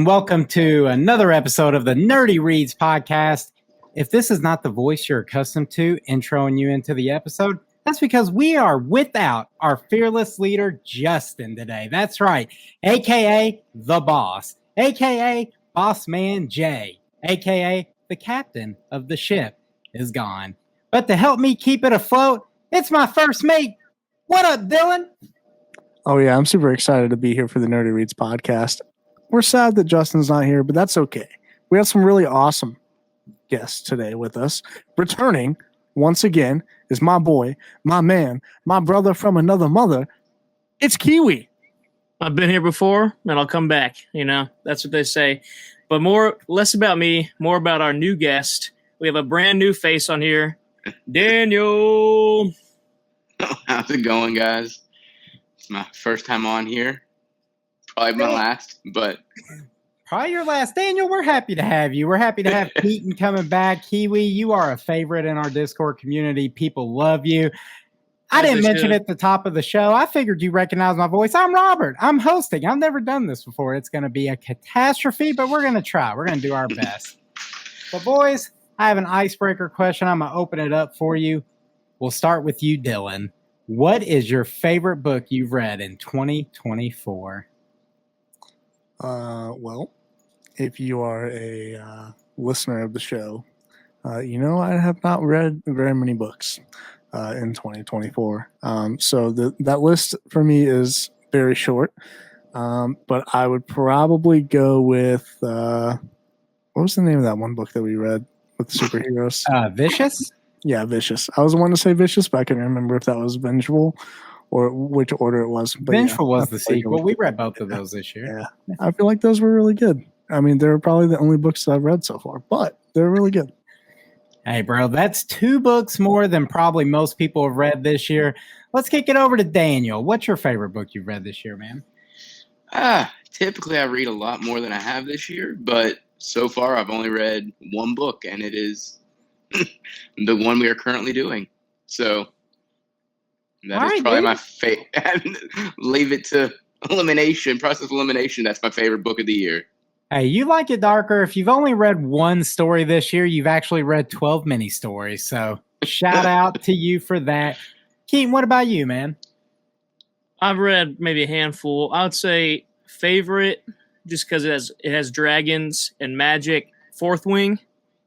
and welcome to another episode of the Nerdy Reads podcast. If this is not the voice you're accustomed to introing you into the episode, that's because we are without our fearless leader, Justin, today. That's right, a.k.a. The Boss, a.k.a. Boss Man Jay, a.k.a. the captain of the ship, is gone. But to help me keep it afloat, it's my first mate. What up, Dylan? Oh, yeah, I'm super excited to be here for the Nerdy Reads podcast. We're sad that Justin's not here, but that's okay. We have some really awesome guests today with us. Returning, once again, is my boy, my man, my brother from another mother. It's Kiwi. I've been here before, and I'll come back. You know, that's what they say. But less about me, more about our new guest. We have a brand new face on here. Daniel. How's it going, guys? It's my first time on here. Probably my last, but probably your last. Daniel, we're happy to have you. We're happy to have Keyton coming back. Kiwi, you are a favorite in our Discord community. People love you. I didn't mention it at the top of the show. I figured you recognize my voice. I'm Robert. I'm hosting. I've never done this before. It's going to be a catastrophe, but we're going to try. We're going to do our best. But boys, I have an icebreaker question. I'm going to open it up for you. We'll start with you, Dylan. What is your favorite book you've read in 2024? Well, if you are a listener of the show, you know I have not read very many books in 2024. So that list for me is very short. But I would probably go with what was the name of that one book that we read with superheroes? Vicious? Yeah, Vicious. I was the one to say Vicious, but I couldn't remember if that was Vengeful or which order it was. But Vengeful was the sequel. We read both of those this year. Yeah, I feel like those were really good. I mean, they're probably the only books that I've read so far, but they're really good. Hey, bro, that's 2 books more than probably most people have read this year. Let's kick it over to Daniel. What's your favorite book you've read this year, man? Typically I read a lot more than I have this year, but so far I've only read one book, and it is the one we are currently doing. So that is probably my favorite. Leave it to elimination, process elimination. That's my favorite book of the year. Hey, you like it darker. If you've only read one story this year, you've actually read 12 mini stories. So shout out to you for that. Keyton, what about you, man? I've read maybe a handful. I would say favorite, just because it has dragons and magic. Fourth Wing,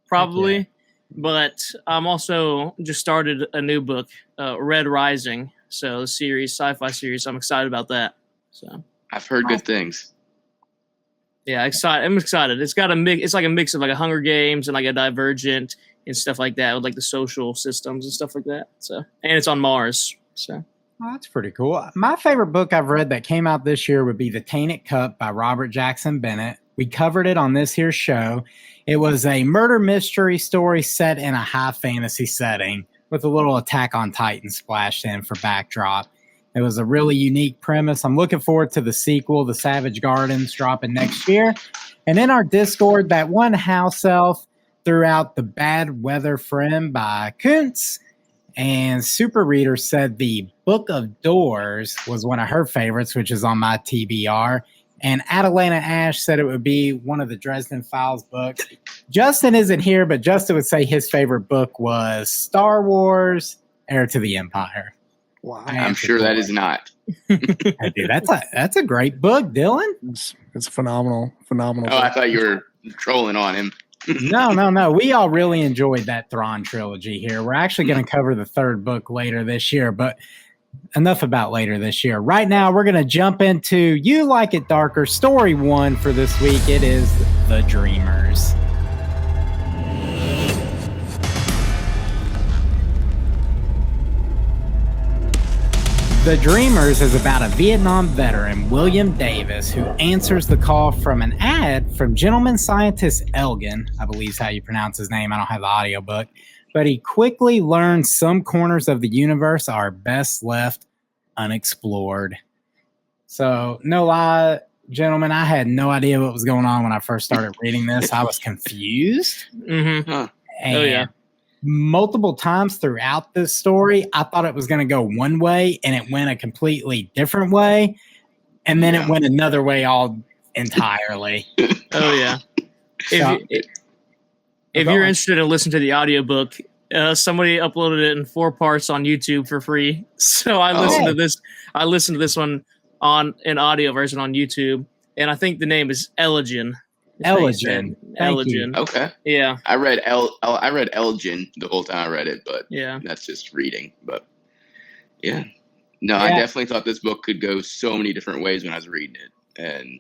probably. Okay. But I'm also just started a new book, Red Rising. So the sci-fi series. I'm excited about that. So I've heard good things. Yeah, I'm excited. It's got a mix. It's like a mix of like a Hunger Games and like a Divergent and stuff like that, with like the social systems and stuff like that. So, and it's on Mars. So that's pretty cool. My favorite book I've read that came out this year would be The Tainted Cup by Robert Jackson Bennett. We covered it on this here show. It was a murder mystery story set in a high fantasy setting with a little Attack on Titan splashed in for backdrop. It was a really unique premise. I'm looking forward to the sequel, The Savage Gardens, dropping next year. And in our Discord, that one house elf threw out The Bad Weather Friend by Kuntz. And Super Reader said the Book of Doors was one of her favorites, which is on my TBR. And Adelana Ash said it would be one of the Dresden Files books. Justin isn't here, but Justin would say his favorite book was Star Wars, Heir to the Empire. Wow. I'm sure that is not. Hey, dude, that's a great book, Dylan. It's phenomenal. Oh, book. I thought you were trolling on him. No. We all really enjoyed that Thrawn trilogy here. We're actually going to cover the 3rd book later this year, but enough about later this year. Right now, we're going to jump into You Like It Darker, story 1 for this week. It is The Dreamers. The Dreamers is about a Vietnam veteran, William Davis, who answers the call from an ad from Gentleman Scientist Elgin. I believe is how you pronounce his name. I don't have the audiobook. But he quickly learns some corners of the universe are best left unexplored. So, no lie, gentlemen, I had no idea what was going on when I first started reading this. I was confused. Mm-hmm. And oh, yeah. multiple times throughout this story, I thought it was going to go one way, and it went a completely different way. And then it went another way all entirely. Oh yeah. So- If you're interested in listening to the audiobook, somebody uploaded it in 4 parts on YouTube for free. So I listened to this. I listened to this one on an audio version on YouTube, and I think the name is Eligen. Eligen. Thank you. Eligen. Okay. Yeah. I read Elgin the whole time I read it, but Yeah. that's just reading. But yeah. No, Yeah. I definitely thought this book could go so many different ways when I was reading it. And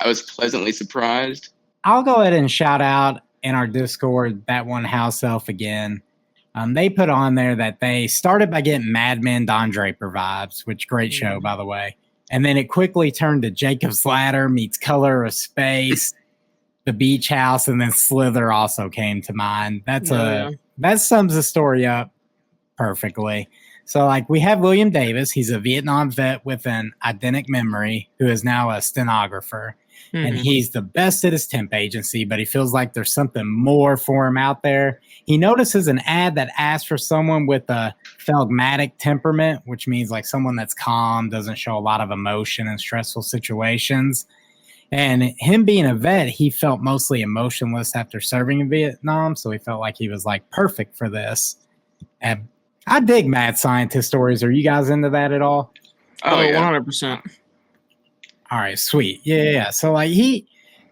I was pleasantly surprised. I'll go ahead and shout out in our Discord that one house elf again. They put on there that they started by getting Mad Men Don Draper vibes, which great show, by the way. And then it quickly turned to Jacob's Ladder meets Color of Space, The Beach House, and then Slither also came to mind. That sums the story up perfectly. So, like, we have William Davis. He's a Vietnam vet with an eidetic memory who is now a stenographer. And he's the best at his temp agency, but he feels like there's something more for him out there. He notices an ad that asks for someone with a phlegmatic temperament, which means like someone that's calm, doesn't show a lot of emotion in stressful situations. And him being a vet, he felt mostly emotionless after serving in Vietnam, so he felt like he was like perfect for this. And I dig mad scientist stories. Are you guys into that at all? Oh, yeah. 100%. All right, sweet. Yeah. So like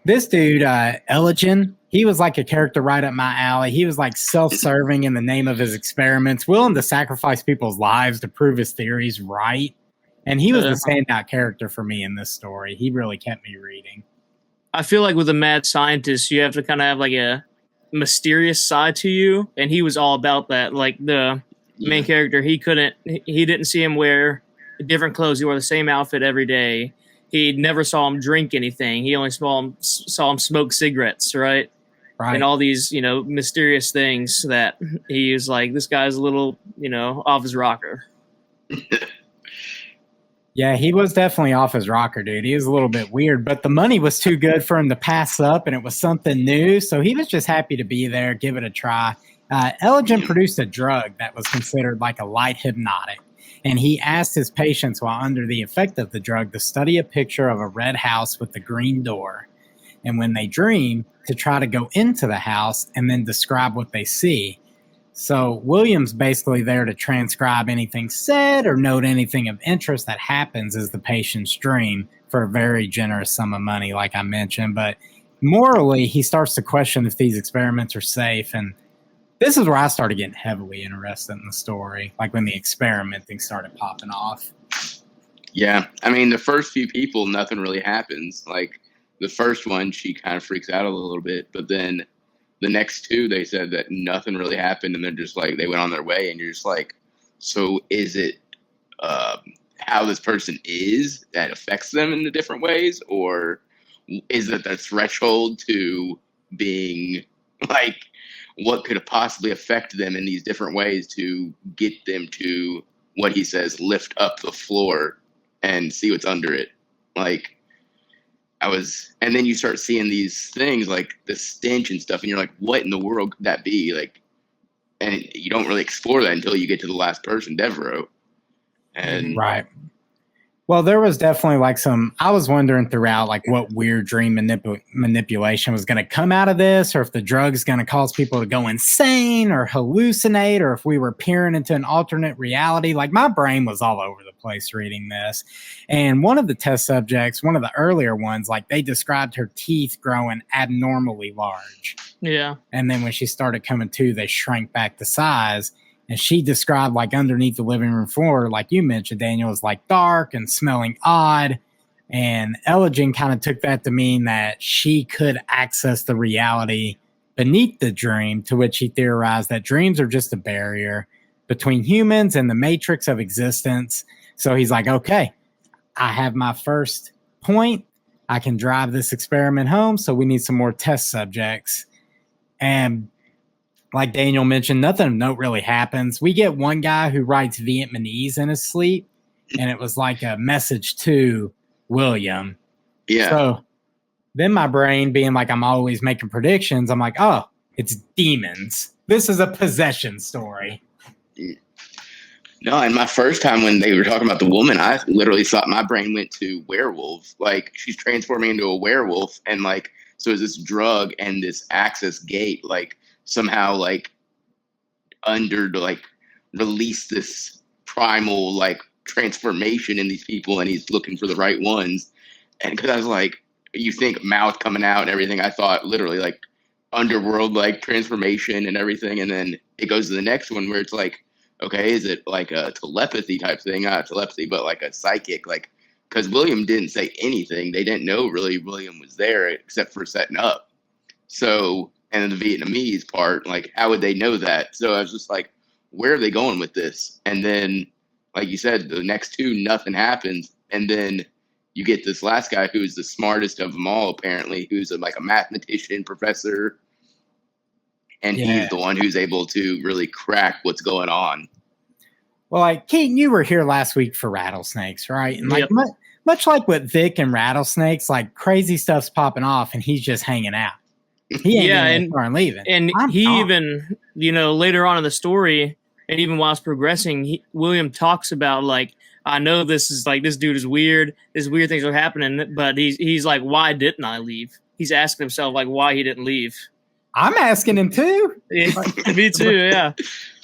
this dude, Eligen, he was like a character right up my alley. He was like self-serving in the name of his experiments, willing to sacrifice people's lives to prove his theories right. And he was the standout character for me in this story. He really kept me reading. I feel like with a mad scientist, you have to kind of have like a mysterious side to you, and he was all about that. Like the main character, he didn't see him wear different clothes. He wore the same outfit every day. He never saw him drink anything. He only saw him smoke cigarettes, right? Right. And all these, mysterious things that he was like, this guy's a little, off his rocker. Yeah, he was definitely off his rocker, dude. He was a little bit weird, but the money was too good for him to pass up, and it was something new. So he was just happy to be there, give it a try. Eligen produced a drug that was considered like a light hypnotic. And he asked his patients while under the effect of the drug to study a picture of a red house with the green door. And when they dream, to try to go into the house and then describe what they see. So William's basically there to transcribe anything said or note anything of interest that happens as the patient's dream for a very generous sum of money, like I mentioned. But morally, he starts to question if these experiments are safe. And this is where I started getting heavily interested in the story, like when the experimenting started popping off. Yeah. I mean, the first few people, nothing really happens. Like the first one, she kind of freaks out a little bit, but then the next two, they said that nothing really happened, and they're just like, they went on their way, and you're just like, so is it how this person is that affects them in the different ways, or is it the threshold to being like, what could possibly affect them in these different ways to get them to what he says, lift up the floor and see what's under it? Like, and then you start seeing these things like the stench and stuff, and you're like, what in the world could that be? Like, and you don't really explore that until you get to the last person, Devereaux. And right. Well, there was definitely like I was wondering throughout like what weird dream manipulation was going to come out of this, or if the drug's going to cause people to go insane or hallucinate, or if we were peering into an alternate reality. Like my brain was all over the place reading this. And one of the test subjects, one of the earlier ones, like they described her teeth growing abnormally large. Yeah. And then when she started coming to, they shrank back to size. And she described like underneath the living room floor, like you mentioned, Daniel, was like dark and smelling odd. And Eligen kind of took that to mean that she could access the reality beneath the dream, to which he theorized that dreams are just a barrier between humans and the matrix of existence. So he's like, okay, I have my first point. I can drive this experiment home. So we need some more test subjects. And like Daniel mentioned, nothing of note really happens. We get one guy who writes Vietnamese in his sleep, and it was like a message to William. yeah. So then my brain, being like I'm always making predictions, I'm like, oh, it's demons. This is a possession story. No, and my first time when they were talking about the woman, I literally thought my brain went to werewolf. Like she's transforming into a werewolf, and like so is this drug and this access gate like somehow like under to like release this primal like transformation in these people, and he's looking for the right ones. And because I was like, you think mouth coming out and everything, I thought literally like underworld like transformation and everything, and then it goes to the next one where it's like, okay, is it like a telepathy type thing? Not telepathy, but like a psychic, like because William didn't say anything. They didn't know really William was there except for setting up. So, and then the Vietnamese part, like how would they know that? So I was just like, where are they going with this? And then, like you said, the next two, nothing happens, and then you get this last guy who's the smartest of them all, apparently, who's like a mathematician professor. And he's the one who's able to really crack what's going on. Well, like Keyton, you were here last week for rattlesnakes, right? And like much like with Vic and rattlesnakes, like crazy stuff's popping off, and he's just hanging out. He ain't and leaving. And even, later on in the story, and even while it's progressing, William talks about like, I know this is like this dude is weird. These weird things are happening, but he's like, why didn't I leave? He's asking himself like why he didn't leave. I'm asking him too. Yeah, me too. Yeah,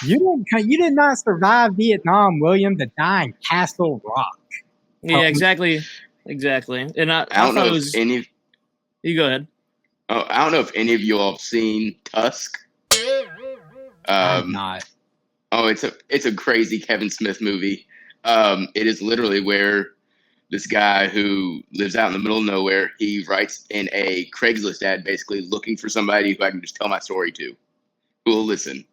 you did not survive Vietnam, William, to die in Castle Rock. Yeah, exactly. And I don't know if any. You go ahead. Oh, I don't know if any of you all have seen Tusk. I'm not. Oh, it's a crazy Kevin Smith movie. It is literally where this guy who lives out in the middle of nowhere, he writes in a Craigslist ad basically looking for somebody who I can just tell my story to, who will listen.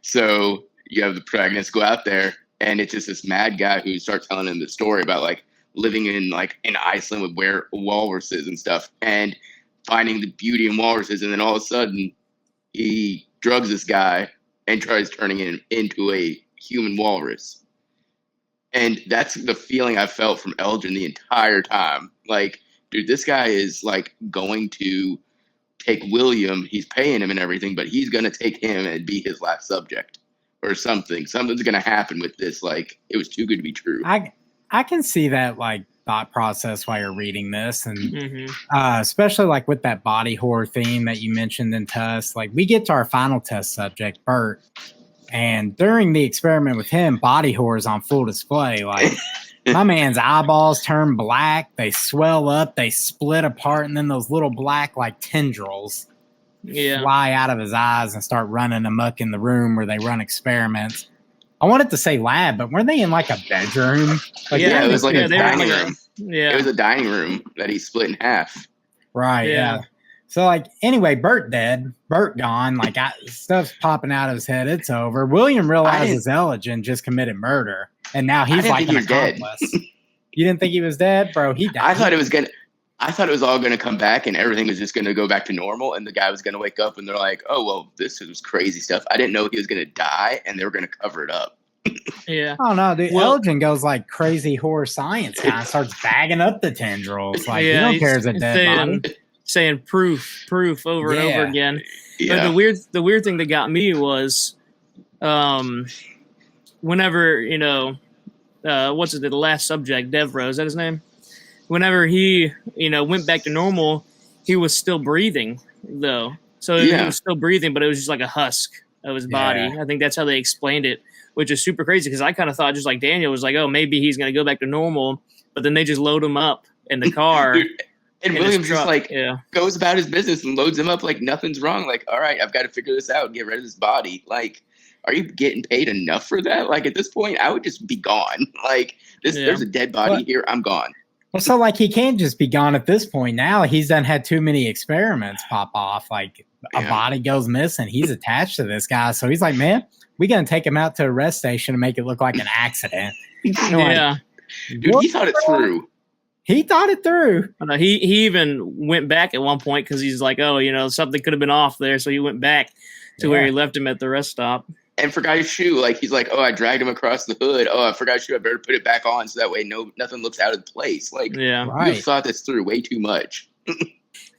So you have the protagonist go out there, and it's just this mad guy who starts telling him the story about like living in Iceland with walruses and stuff, and finding the beauty in walruses, and then all of a sudden he drugs this guy and tries turning him into a human walrus. And that's the feeling I felt from Elgin the entire time. Like, dude, this guy is like going to take William. He's paying him and everything, but he's going to take him and be his last subject or something. Something's going to happen with this. Like, it was too good to be true. I can see that like thought process while you're reading this, and especially like with that body horror theme that you mentioned in Tusk. Like, we get to our final test subject, Bert. And during the experiment with him, body horror is on full display. Like, my man's eyeballs turn black, they swell up, they split apart, and then those little black like tendrils fly out of his eyes and start running amok in the room where they run experiments. I wanted to say lab, but weren't they in like a bedroom? Like, it was like a dining room. Yeah, it was a dining room that he split in half. Right. Yeah. So, like, anyway, Bert dead. Bert gone. Like, stuff's popping out of his head. It's over. William realizes Elgin just committed murder, and now he's like an accomplice. You didn't think he was dead, bro? He died. I thought it was all gonna come back, and everything was just gonna go back to normal, and the guy was gonna wake up, and they're like, "Oh, well, this was crazy stuff." I didn't know he was gonna die, and they were gonna cover it up. Yeah. Oh no, dude. Elgin goes like crazy horror science guy, starts bagging up the tendrils. Like, he don't care as a dead body. Saying proof over and over again. Yeah. But the weird thing that got me was, whenever what's it? The last subject, Devro, is that his name? Whenever he went back to normal, he was still breathing though. So he was still breathing, but it was just like a husk of his body. I think that's how they explained it, which is super crazy because I kind of thought just like Daniel was like, oh, maybe he's going to go back to normal, but then they just load him up in the car. And Williams just goes about his business and loads him up like nothing's wrong. Like, all right, I've got to figure this out and get rid of this body. Like, are you getting paid enough for that? Like, at this point, I would just be gone. Like, there's a dead body here. I'm gone. Well, so like he can't just be gone at this point. Now he's done had too many experiments pop off. Like a body goes missing. He's attached to this guy. So he's like, man, we going to take him out to a rest station and make it look like an accident. Yeah. Dude, he thought it through. He thought it through. He even went back at one point because he's like, oh, something could have been off there. So he went back to where he left him at the rest stop. And forgot his shoe. Like, he's like, oh, I dragged him across the hood. Oh, I forgot his shoe. I better put it back on so that way nothing looks out of place. Like, you thought this through way too much.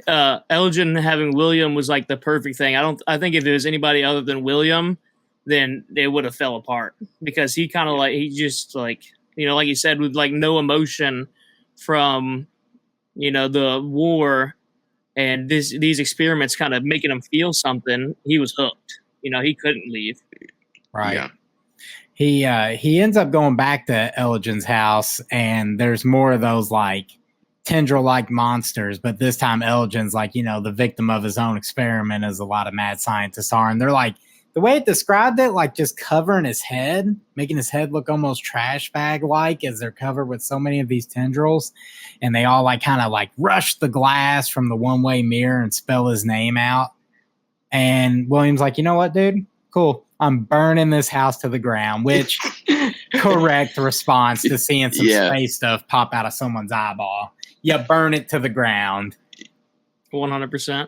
Elgin having William was like the perfect thing. I think if it was anybody other than William, then it would have fell apart because he kind of he just like you said, with like no emotion from the war and these experiments kind of making him feel something. He was hooked. He couldn't leave. Right. Yeah. He ends up going back to Elgin's house, and there's more of those like tendril-like monsters, but this time Elgin's like, the victim of his own experiment, as a lot of mad scientists are. And they're like, the way it described it, like just covering his head, making his head look almost trash bag-like as they're covered with so many of these tendrils. And they all like kind of like rush the glass from the one-way mirror and spell his name out. And William's like, you know what, dude? Cool. I'm burning this house to the ground, which correct response to seeing some space stuff pop out of someone's eyeball. You burn it to the ground. 100%.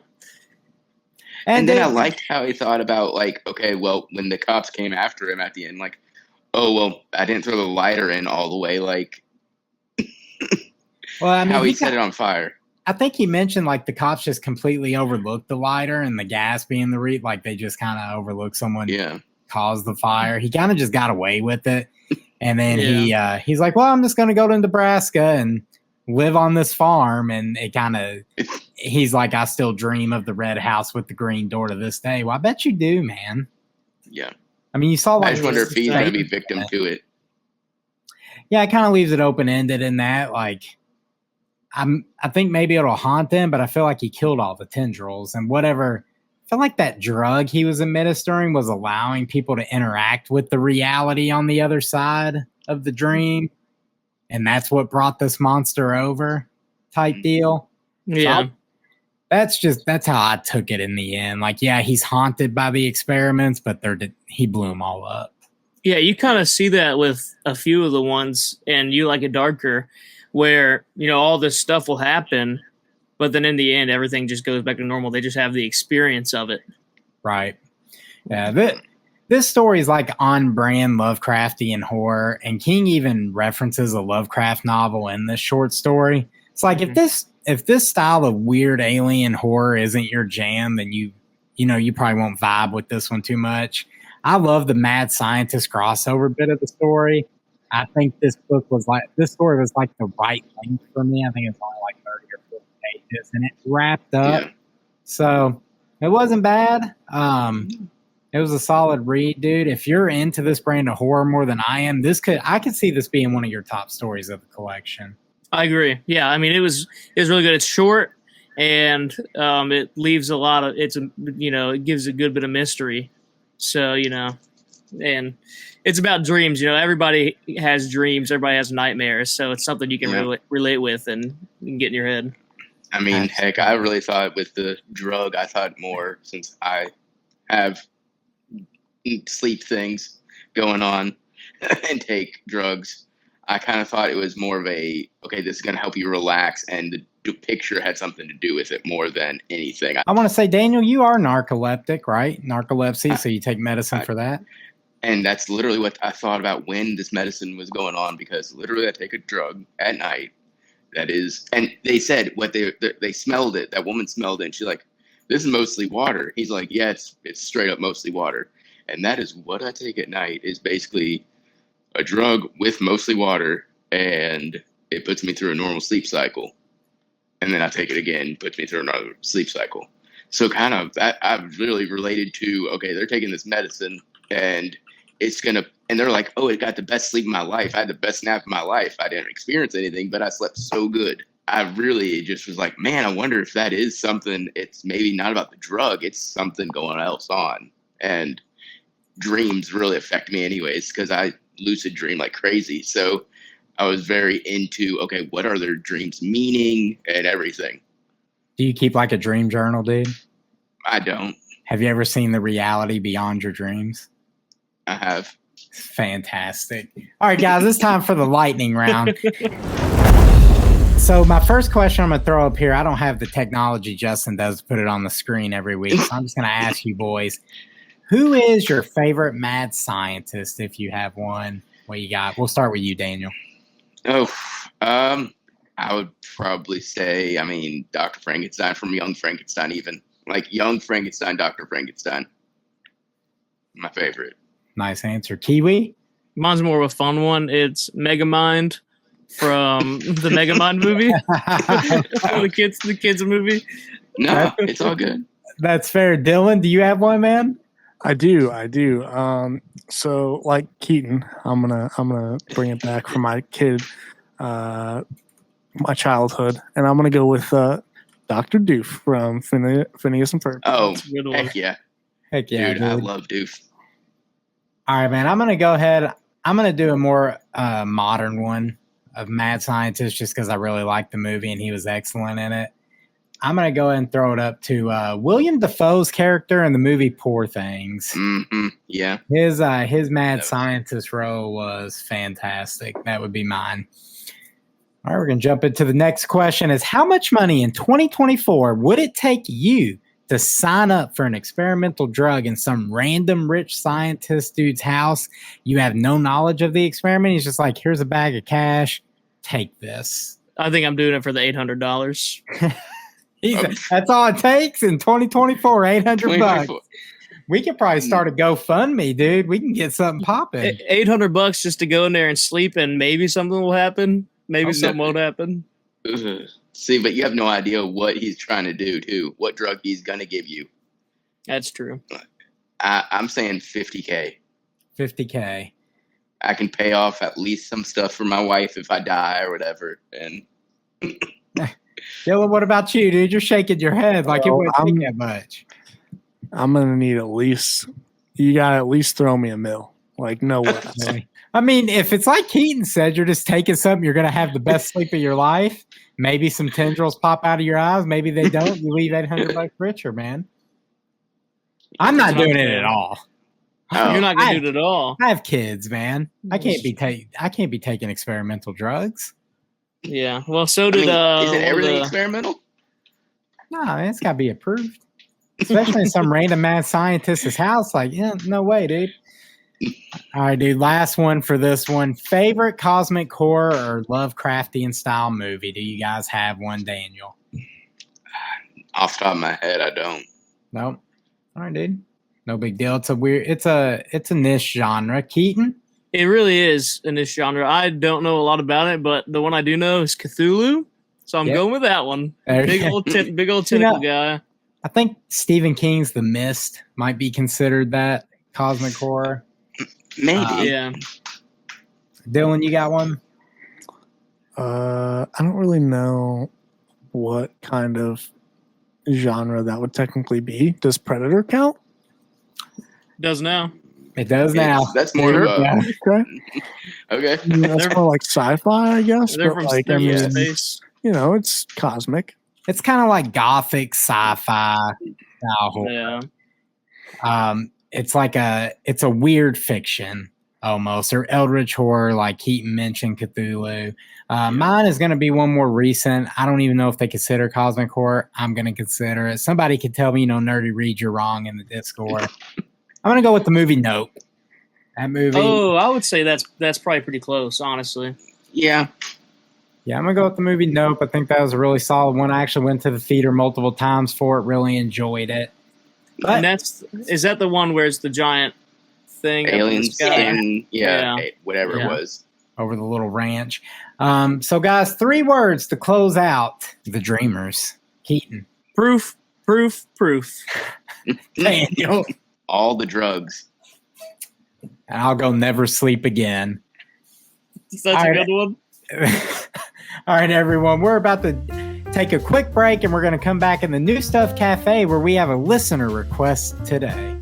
And then I liked how he thought about like, okay, well, when the cops came after him at the end, like, oh, well, I didn't throw the lighter in all the way. Like, well, I mean, how he set it on fire. I think he mentioned like the cops just completely overlooked the lighter and the gas being the like they just kind of overlooked someone caused the fire. He kind of just got away with it. And then he's like, well, I'm just going to go to Nebraska and live on this farm. And it kind of, he's like, I still dream of the red house with the green door to this day. Well, I bet you do, man. Yeah. I mean, you saw like, I just wonder if he's going to be victim to it. Yeah, it kind of leaves it open-ended in that, like, I think maybe it'll haunt them, but I feel like he killed all the tendrils and whatever. I feel like that drug he was administering was allowing people to interact with the reality on the other side of the dream. And that's what brought this monster over type deal. Yeah. So that's how I took it in the end. Like, yeah, he's haunted by the experiments, but he blew them all up. Yeah, you kind of see that with a few of the ones, and You Like It Darker, where, all this stuff will happen, but then in the end, everything just goes back to normal. They just have the experience of it. Right. Yeah. This story is like on brand Lovecraftian horror, and King even references a Lovecraft novel in this short story. It's like, if this style of weird alien horror isn't your jam, then you probably won't vibe with this one too much. I love the mad scientist crossover bit of the story. I think this story was like the right length for me. I think it's only like 30 or 40 pages, and it wrapped up. Yeah. So it wasn't bad. It was a solid read, dude. If you're into this brand of horror more than I am, I could see this being one of your top stories of the collection. I agree. Yeah, I mean, it was really good. It's short, and it leaves a lot of it gives a good bit of mystery. So and it's about dreams. Everybody has dreams. Everybody has nightmares. So it's something you can relate with and you can get in your head. I mean, heck, I really thought with the drug, I thought more since I have sleep things going on and take drugs. I kind of thought it was more of this is going to help you relax, and the picture had something to do with it more than anything. I want to say, Daniel, you are narcoleptic, right? Narcolepsy, so you take medicine for that? And that's literally what I thought about when this medicine was going on, because literally I take a drug at night that is, and they said what they smelled it. That woman smelled it, and she's like, this is mostly water. He's like, yeah, it's straight up mostly water. And that is what I take at night, is basically a drug with mostly water, and it puts me through a normal sleep cycle. And then I take it again, puts me through another sleep cycle. So kind of that I've really related to, okay, they're taking this medicine and and they're like, oh, it got the best sleep of my life. I had the best nap of my life. I didn't experience anything, but I slept so good. I really just was like, man, I wonder if that is something. It's maybe not about the drug. It's something going else on. And dreams really affect me anyways, because I lucid dream like crazy. So I was very into, okay, what are their dreams meaning and everything. Do you keep like a dream journal, dude? I don't. Have you ever seen the reality beyond your dreams? I have. Fantastic. All right, guys, it's time for the lightning round. So my first question I'm going to throw up here, I don't have the technology Justin does to put it on the screen every week. So I'm just going to ask you boys, who is your favorite mad scientist, if you have one? What you got? We'll start with you, Daniel. Oh, I would probably say, Dr. Frankenstein from Young Frankenstein, even. Like Young Frankenstein, Dr. Frankenstein. My favorite. Nice answer. Kiwi? Mine's more of a fun one. It's Megamind from the Megamind movie. the kids movie. No, it's all good. That's fair. Dylan, do you have one, man? I do. So like Keyton, I'm gonna bring it back for my kid, my childhood, and I'm gonna go with Dr. Doof from Phineas and Ferb. Oh, That's a good one. heck yeah. Heck yeah, Dude, I dude. love Doof. All right, man. I'm going to go ahead. I'm going to do a more modern one of Mad Scientist just because I really like the movie and he was excellent in it. I'm going to go ahead and throw it up to William Dafoe's character in the movie Poor Things. Mm-hmm. Yeah. His Mad Scientist role was fantastic. That would be mine. All right, we're going to jump into the next question is how much money in 2024 would it take you to sign up for an experimental drug in some random rich scientist dude's house? You have no knowledge of the experiment. He's just like, here's a bag of cash. Take this. I think I'm doing it for the $800. That's all it takes in 2024, $800. We could probably start a GoFundMe, dude. We can get something popping. $800 just to go in there and sleep, and maybe something will happen. Maybe something won't happen. Ugh. See, but you have no idea what he's trying to do, too. What drug he's going to give you. That's true. I'm saying $50K. $50K. I can pay off at least some stuff for my wife if I die or whatever. And Dylan, what about you, dude? You're shaking your head like it wouldn't take that much. I'm gonna need you gotta at least throw me a mill. Like no way. I mean, if it's like Keyton said, you're just taking something, you're gonna have the best sleep of your life. Maybe some tendrils pop out of your eyes. Maybe they don't. You leave $800 richer, man. I'm not doing it at all. Oh. You're not gonna do it at all. I have kids, man. I can't be taking experimental drugs. Yeah. Well, so did is it everything experimental? No, man, it's got to be approved. Especially in some random mad scientist's house. Like, yeah, no way, dude. All right, dude. Last one for this one. Favorite cosmic horror or Lovecraftian style movie? Do you guys have one, Daniel? Off the top of my head, I don't. Nope. All right, dude. No big deal. It's a niche genre. Keyton? It really is in this genre. I don't know a lot about it, but the one I do know is Cthulhu. So I'm going with that one. Big old tentacle guy. I think Stephen King's The Mist might be considered that cosmic horror. Maybe. Yeah. Dylan, you got one? I don't really know what kind of genre that would technically be. Does Predator count? Does now. It does now. That's more of a... Okay. Okay. That's more like sci-fi, I guess. They're But from like, space. It's cosmic. It's kind of like gothic sci-fi style horror. Yeah. It's a weird fiction almost, or eldritch horror, like Keyton mentioned, Cthulhu. Mine is going to be one more recent. I don't even know if they consider cosmic horror. I'm going to consider it. Somebody could tell me, Nerdy Reed, you're wrong in the Discord. I'm going to go with the movie Nope. That movie. Oh, I would say that's probably pretty close, honestly. Yeah. Yeah, I'm going to go with the movie Nope. I think that was a really solid one. I actually went to the theater multiple times for it, really enjoyed it. But, And is that the one where it's the giant thing? Aliens thing. Yeah. Whatever Yeah. it was. over the little ranch. So, guys, 3 words to close out The Dreamers. Keyton. Proof. Daniel. All the drugs. And I'll go Never Sleep Again. That's a good one. All right, everyone. We're about to take a quick break, and we're going to come back in the New Stuff Cafe where we have a listener request today.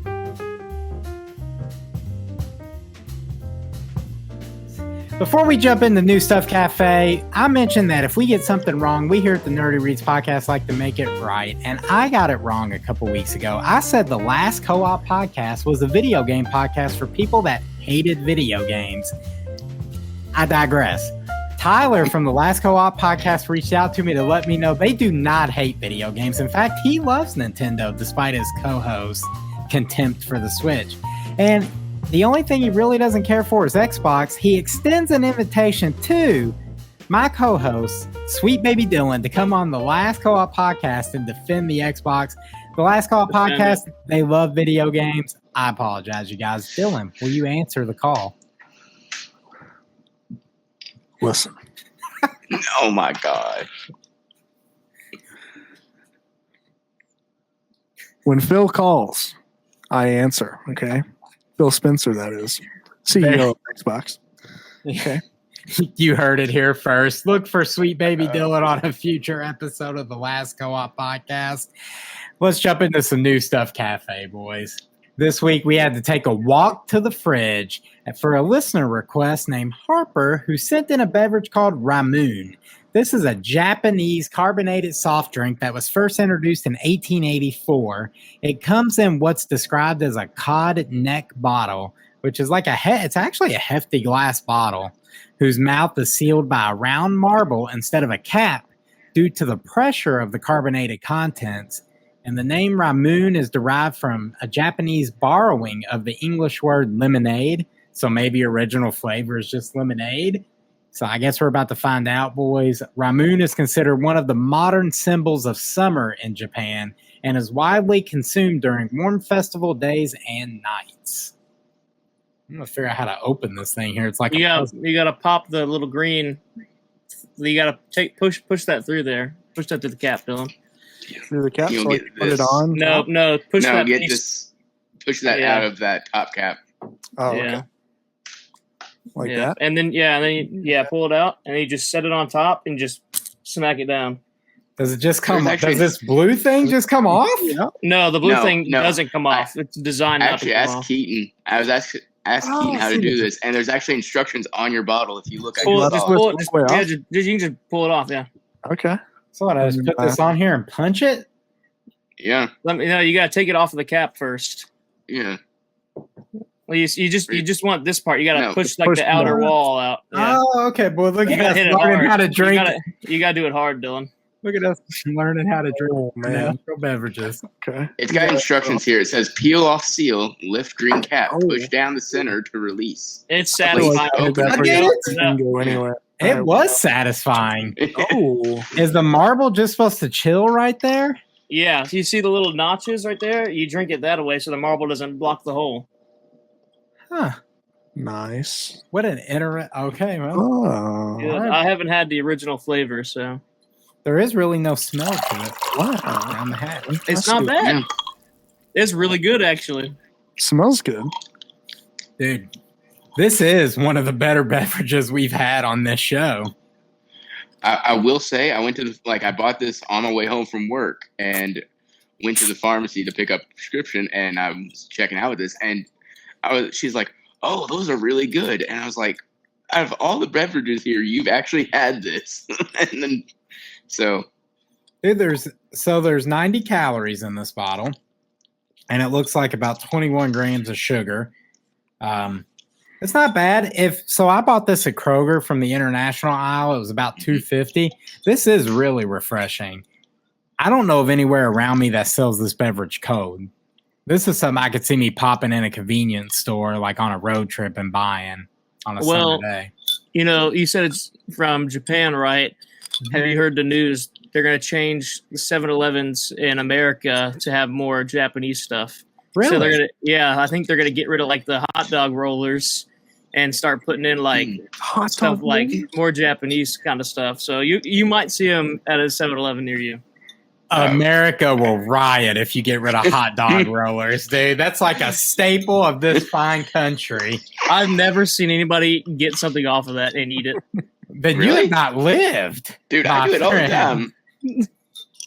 Before we jump into New Stuff Cafe, I mentioned that if we get something wrong, we here at the Nerdy Reads podcast like to make it right. And I got it wrong a couple weeks ago. I said the last co-op podcast was a video game podcast for people that hated video games. I digress. Tyler from the Last Co-op podcast reached out to me to let me know they do not hate video games. In fact, he loves Nintendo despite his co-host's contempt for the Switch. And the only thing he really doesn't care for is Xbox. He extends an invitation to my co-host, Sweet Baby Dylan, to come on the Last Co-op podcast and defend the Xbox. The Last Co-op podcast, they love video games. I apologize, you guys. Dylan, will you answer the call? Listen. Oh my god. When Phil calls, I answer. Okay, Phil Spencer, that is CEO of Xbox. Okay, You heard it here first. Look for Sweet Baby Dylan on a future episode of the Last Co-op Podcast. Let's jump into some new stuff, Cafe boys. This week we had to take a walk to the fridge for a listener request named Harper, who sent in a beverage called Ramune. This is a Japanese carbonated soft drink that was first introduced in 1884. It comes in what's described as a cod neck bottle, which is like it's actually a hefty glass bottle whose mouth is sealed by a round marble instead of a cap due to the pressure of the carbonated contents. And the name Ramune is derived from a Japanese borrowing of the English word lemonade. So maybe original flavor is just lemonade. So I guess we're about to find out, boys. Ramune is considered one of the modern symbols of summer in Japan and is widely consumed during warm festival days and nights. I'm going to figure out how to open this thing here. It's like you gotta pop the little green. You gotta push that through there. Push that through the cap, Dylan. Through the cap, You'll so I get can put it this. on. No, push No, that. get piece. this. Push that Yeah. out of that top cap. Oh, Yeah. okay. Like yeah. that. And then you pull it out, and then you just set it on top and just smack it down. Does it just come? There's actually- Does this blue thing just come off? Yeah. No, the blue No, thing no. doesn't come off. It's designed not Actually, to come ask off. Keyton. I was asked Keyton how to see do this. this, and there's actually instructions on your bottle if you look at Pull your it, just just bottle. pull it, lift just, it all the way yeah, off? you can just pull it off. Yeah. Okay. So what, I just put this on here and punch it? Yeah, You gotta take it off of the cap first. yeah. Well, you just want this part. You gotta No, push like push the outer the- wall out. Yeah. Oh, okay. Boy, look You at gotta us hit it learning hard. how to drink. You gotta do it hard, Dylan. Look at us learning how to drink Oh, man. natural beverages. Okay. It's got instructions here. It says peel off seal, lift green cap, Oh. push down the center to release. It's Like, satisfying. oh, That's I where get you it. can go anywhere. It All was satisfying. Oh. Is the marble just supposed to chill right there? Yeah, so you see the little notches right there? You drink it that way so the marble doesn't block the hole. Huh. Nice. What an okay, well, Oh. Yeah, Alright. I haven't had the original flavor, so there is really no smell to it Wow. around the hat. it's not bad. Yeah. It's really good, actually. Smells good. Dude, this is one of the better beverages we've had on this show. I will say I went to I bought this on my way home from work and went to the pharmacy to pick up a prescription, and I was checking out with this, and she's like, "Oh, those are really good," and I was like, "Out of all the beverages here, you've actually had this," and then Dude, there's 90 calories in this bottle, and it looks like about 21 grams of sugar. It's not bad. I bought this at Kroger from the international aisle. It was about $2.50. This is really refreshing. I don't know of anywhere around me that sells this beverage cold. This is something I could see me popping in a convenience store, like on a road trip and buying on a summer day. You know, you said it's from Japan, right? Have you heard the news? They're going to change the 7-Elevens in America to have more Japanese stuff. Really? So I think they're gonna get rid of like the hot dog rollers and start putting in like Hot stuff dog like roll? more Japanese kind of stuff. So you might see them at a 7-Eleven near you. America will riot if you get rid of hot dog rollers, dude. That's like a staple of this fine country. I've never seen anybody get something off of that and eat it. Then you Really? have not lived. dude, my I do it all the friend. time.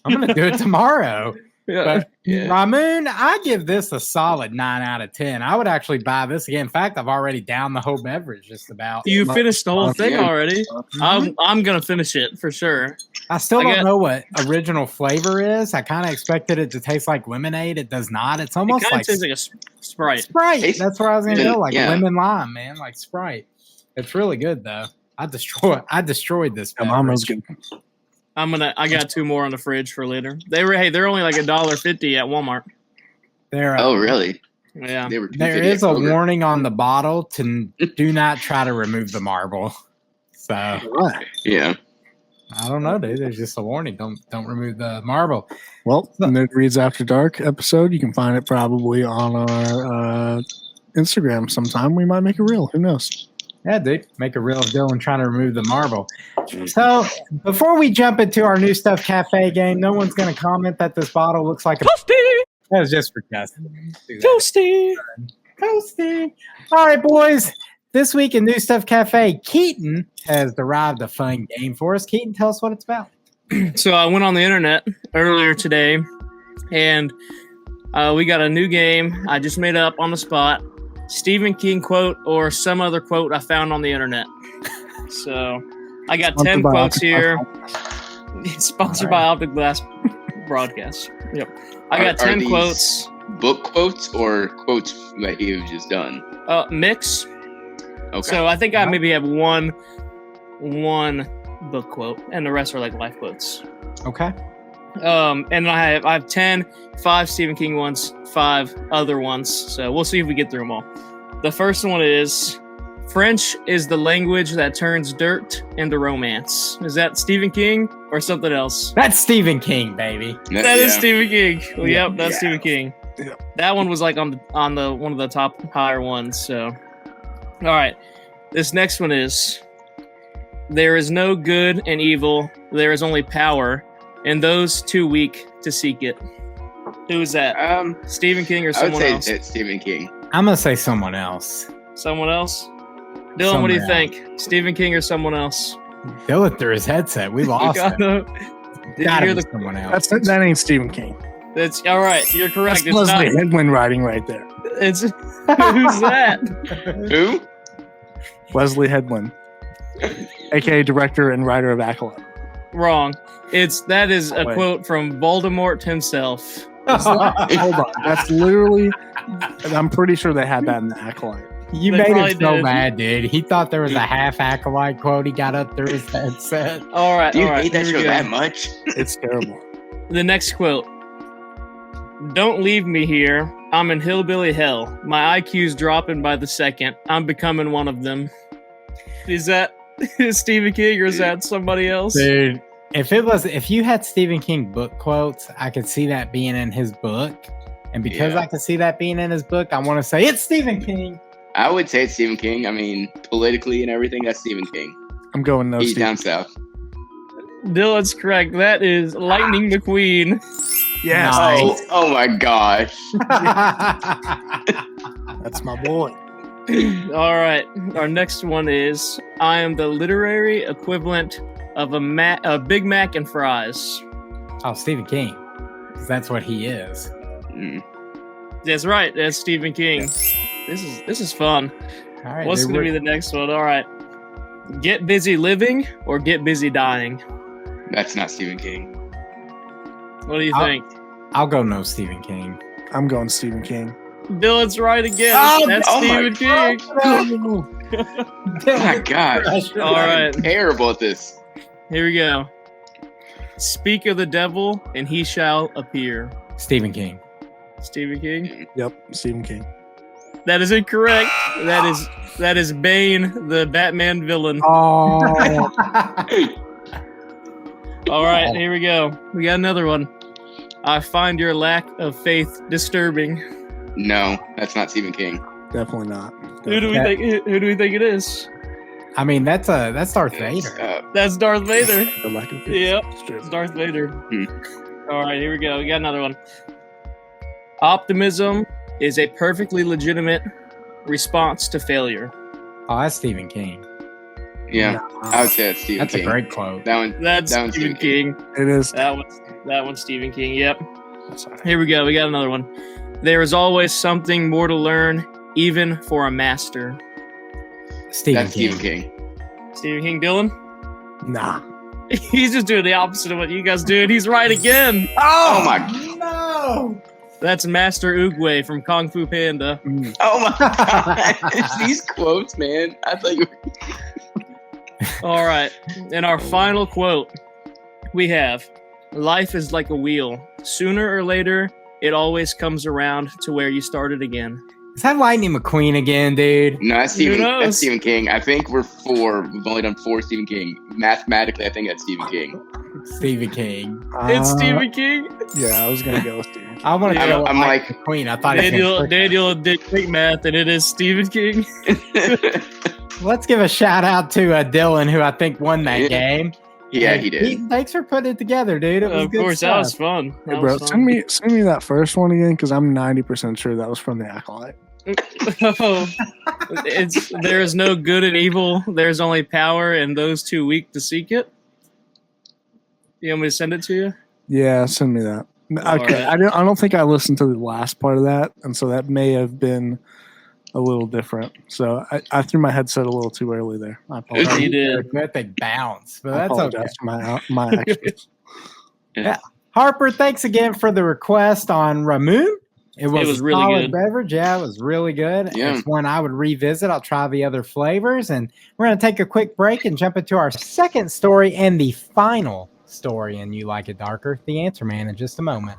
I'm going to do it tomorrow. But Yeah. Ramune, I give this a solid 9 out of 10. I would actually buy this again. In fact, I've already downed the whole beverage just about. You finished the whole thing Yeah. already. I'm gonna finish it for sure. I still I don't get- know what original flavor is. I kind of expected it to taste like lemonade. It does not. It's It almost kind of like tastes like a Sprite. Sprite. It's- That's where I was going to go. Like yeah. lemon lime, man. Like Sprite. It's really good though. I destroyed this. Yeah, Mama's beverage. good. I got 2 more on the fridge for later. They're only like $1.50 at Walmart. There, Oh, really? Yeah. They were there $2.50 is a at Kroger. warning on the bottle to do not try to remove the marble. So All right. Yeah. I don't know, dude. There's just a warning. Don't remove the marble. Well, Nerd Reads After Dark episode. You can find it probably on our Instagram sometime. We might make a reel. Who knows? Yeah, dude. Make a reel of Dylan trying to remove the marble. So before we jump into our New Stuff Cafe game, no one's going to comment that this bottle looks like a toasty. That was just for Justin. Toasty. Toasty. All right, boys. This week in New Stuff Cafe, Keyton has derived a fun game for us. Keyton, tell us what it's about. So I went on the internet earlier today, and we got a new game I just made up on the spot. Stephen King quote or some other quote I found on the internet. So I got 10 quotes here. It's sponsored by Optic Glass Broadcast. Yep. I got 10 quotes. Book quotes or quotes that you've just done? Mix. Okay. So I think I maybe have one book quote, and the rest are like life quotes. Okay. And I have 10, 5 Stephen King ones, 5 other ones. So we'll see if we get through them all. The first one is French is the language that turns dirt into romance. Is that Stephen King or something else? That's Stephen King, baby. That is Stephen King. Well, yep, that's Yeah. Stephen King. Yeah. That one was like on the one of the top higher ones. So, all right, this next one is there is no good and evil. There is only power, and those too weak to seek it. Who is that? Stephen King or I would someone say else? it's Stephen King. I'm going to say someone else. Someone else? Dylan, what do you Someone think? Stephen King or someone else? Dylan through his headset. We lost got it. Did you Gotta hear be the? someone else. That ain't Stephen King. That's all right. You're correct. That's Leslie Headland writing right there. It's who's that? Who? Leslie Headland, aka director and writer of Acolyte. Wrong. That is a Wait. quote from Voldemort himself. Hold on, that's literally. I'm pretty sure they had that in the Acolyte. You They made probably him so did. mad, dude. He thought there was a half acolyte quote. He got up through his headset. All right. Do you all right, hate that here we show go. that much? It's terrible. The next quote. Don't leave me here. I'm in hillbilly hell. My IQ's dropping by the second. I'm becoming one of them. Is that Stephen King or is that somebody else? Dude, if you had Stephen King book quotes, I could see that being in his book. And because Yeah. I could see that being in his book, I want to say it's Stephen King. I would say it's Stephen King. I mean, politically and everything, that's Stephen King. I'm going no. He's Stephen. down south. Dylan's correct. That is Lightning McQueen. Yes, Nice. Oh my gosh. that's my boy. All right. Our next one is I am the literary equivalent of a Big Mac and fries. Oh, Stephen King. 'Cause that's what he is. Mm. That's right. That's Stephen King. This is fun. All right. What's dude, going to be the next one? All right. Get busy living or get busy dying. That's not Stephen King. What do you I'll- think? I'll go no Stephen King. I'm going Stephen King. Dylan's right again. Oh, That's oh my Stephen King. Oh my gosh. All right. I'm terrible at this. Here we go. Speak of the devil and he shall appear. Stephen King. Stephen King. Yep, Stephen King. That is incorrect. That is Bane, the Batman villain. Oh. All right, here we go. We got another one. I find your lack of faith disturbing. No, that's not Stephen King. Definitely not. Who do we think? Who do we think it is? I mean, that's Darth Vader. That's Darth Vader. The lack of faith. Yep, It's it's Darth Vader. Hmm. All right, here we go. We got another one. Optimism is a perfectly legitimate response to failure. Oh, that's Stephen King. Yeah, I would say that's Stephen That's King. a great quote. That one. That's That one's Stephen Stephen King. It is. That one's Stephen King. Yep. Sorry. Here we go. We got another one. There is always something more to learn, even for a master. Stephen That's King. Stephen King. Stephen King, Dylan? Nah. He's just doing the opposite of what you guys do, and he's right again. Oh my. No. That's Master Oogway from Kung Fu Panda. Oh my gosh. These quotes, man. I thought you were. All right. And our final quote we have life is like a wheel. Sooner or later, it always comes around to where you started again. Is that Lightning McQueen again, dude? No, that's Who Stephen. knows? That's Stephen King. I think we're 4. We've only done 4 Stephen King. Mathematically, I think that's Stephen King. Stephen King. It's Stephen King. Yeah, I was gonna go with Stephen. I want to Yeah, go with I'm Lightning McQueen. I thought Daniel did quick math, and it is Stephen King. Let's give a shout out to Dylan, who I think won that game. Yeah, Hey, he did. Keyton, thanks for putting it together, dude. It was Of good course, stuff. that was fun. Hey, bro, send me that first one again because I'm 90% sure that was from the Acolyte. There is no good and evil. There's only power, and those too weak to seek it. You want me to send it to you? Yeah, send me that. Okay, right. I don't think I listened to the last part of that, and so that may have been a little different. So I threw my headset a little too early there. I apologize. You did. That thing bounced, but I that's okay. apologize for my actions. Yeah. Harper, thanks again for the request on Ramune. It was really solid good. beverage. Yeah, it was really good. Yeah. It's one I would revisit. I'll try the other flavors. And we're going to take a quick break and jump into our second story and the final story in You Like It Darker, The Answer Man, in just a moment.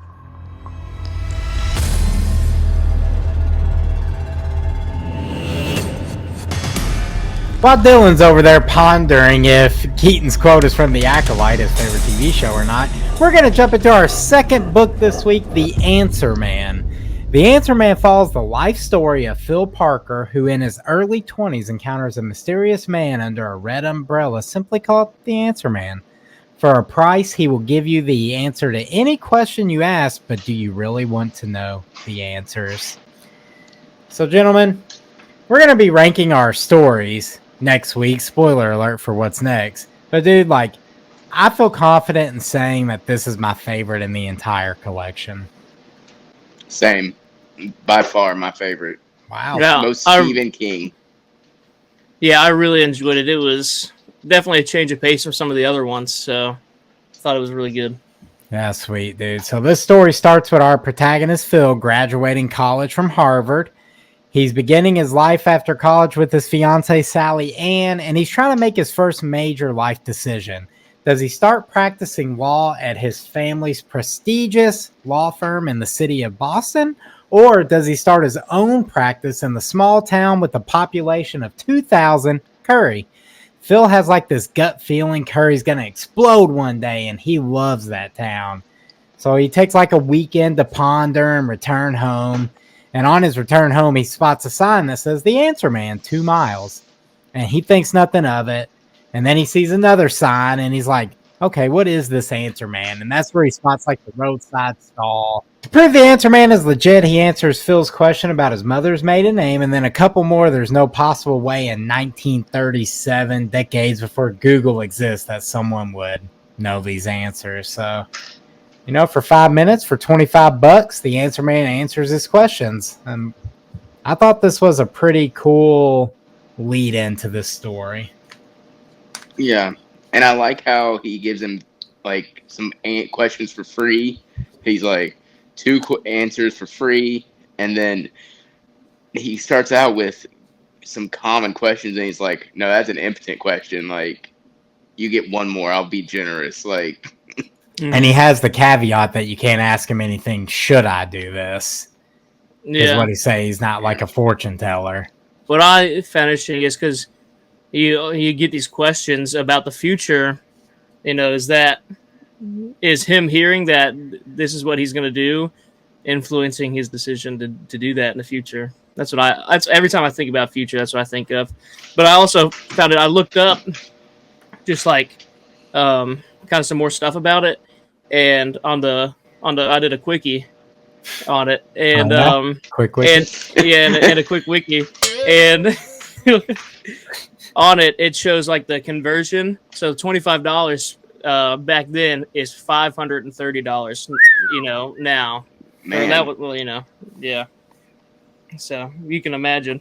While Dylan's over there pondering if Keyton's quote is from The Acolyte, his favorite TV show, or not, we're going to jump into our second book this week, The Answer Man. The Answer Man follows the life story of Phil Parker, who in his early 20s encounters a mysterious man under a red umbrella simply called The Answer Man. For a price, he will give you the answer to any question you ask, but do you really want to know the answers? So, gentlemen, we're going to be ranking our stories next week. Spoiler alert for what's next. But dude, like, I feel confident in saying that this is my favorite in the entire collection. Same. By far my favorite. Wow. Yeah, Most Stephen King. Yeah, I really enjoyed it. It was definitely a change of pace from some of the other ones, so I thought it was really good. Yeah, sweet, dude. So this story starts with our protagonist, Phil, graduating college from Harvard. He's beginning his life after college with his fiancée, Sally Ann, and he's trying to make his first major life decision. Does he start practicing law at his family's prestigious law firm in the city of Boston, or does he start his own practice in the small town with a population of 2,000, Curry? Phil has like this gut feeling Curry's going to explode one day, and he loves that town. So he takes like a weekend to ponder and return home. And on his return home, he spots a sign that says The Answer Man, 2 miles. And he thinks nothing of it. And then he sees another sign and he's like, okay, what is this Answer Man? And that's where he spots like the roadside stall. To prove the Answer Man is legit, he answers Phil's question about his mother's maiden name. And then a couple more, there's no possible way in 1937, decades before Google exists, that someone would know these answers. So, you know, for 5 minutes, for $25, the Answer Man answers his questions. And I thought this was a pretty cool lead into this story. Yeah. And I like how he gives him like some questions for free. He's like 2 answers for free. And then he starts out with some common questions. And he's like, no, that's an impotent question. Like, you get 1 more. I'll be generous. Like, and he has the caveat that you can't ask him anything, should I do this? Is what he says. He's not like a fortune teller. What I found interesting is because you get these questions about the future, you know, is him hearing that this is what he's going to do, influencing his decision to do that in the future. That's every time I think about future, that's what I think of. But I also found I looked up just like kind of some more stuff about it, and I did a quickie on it, and quick wiki, and a quick wiki, and on it shows like the conversion. So $25 back then is $530. You know now, man, that was, well, you know, yeah. So you can imagine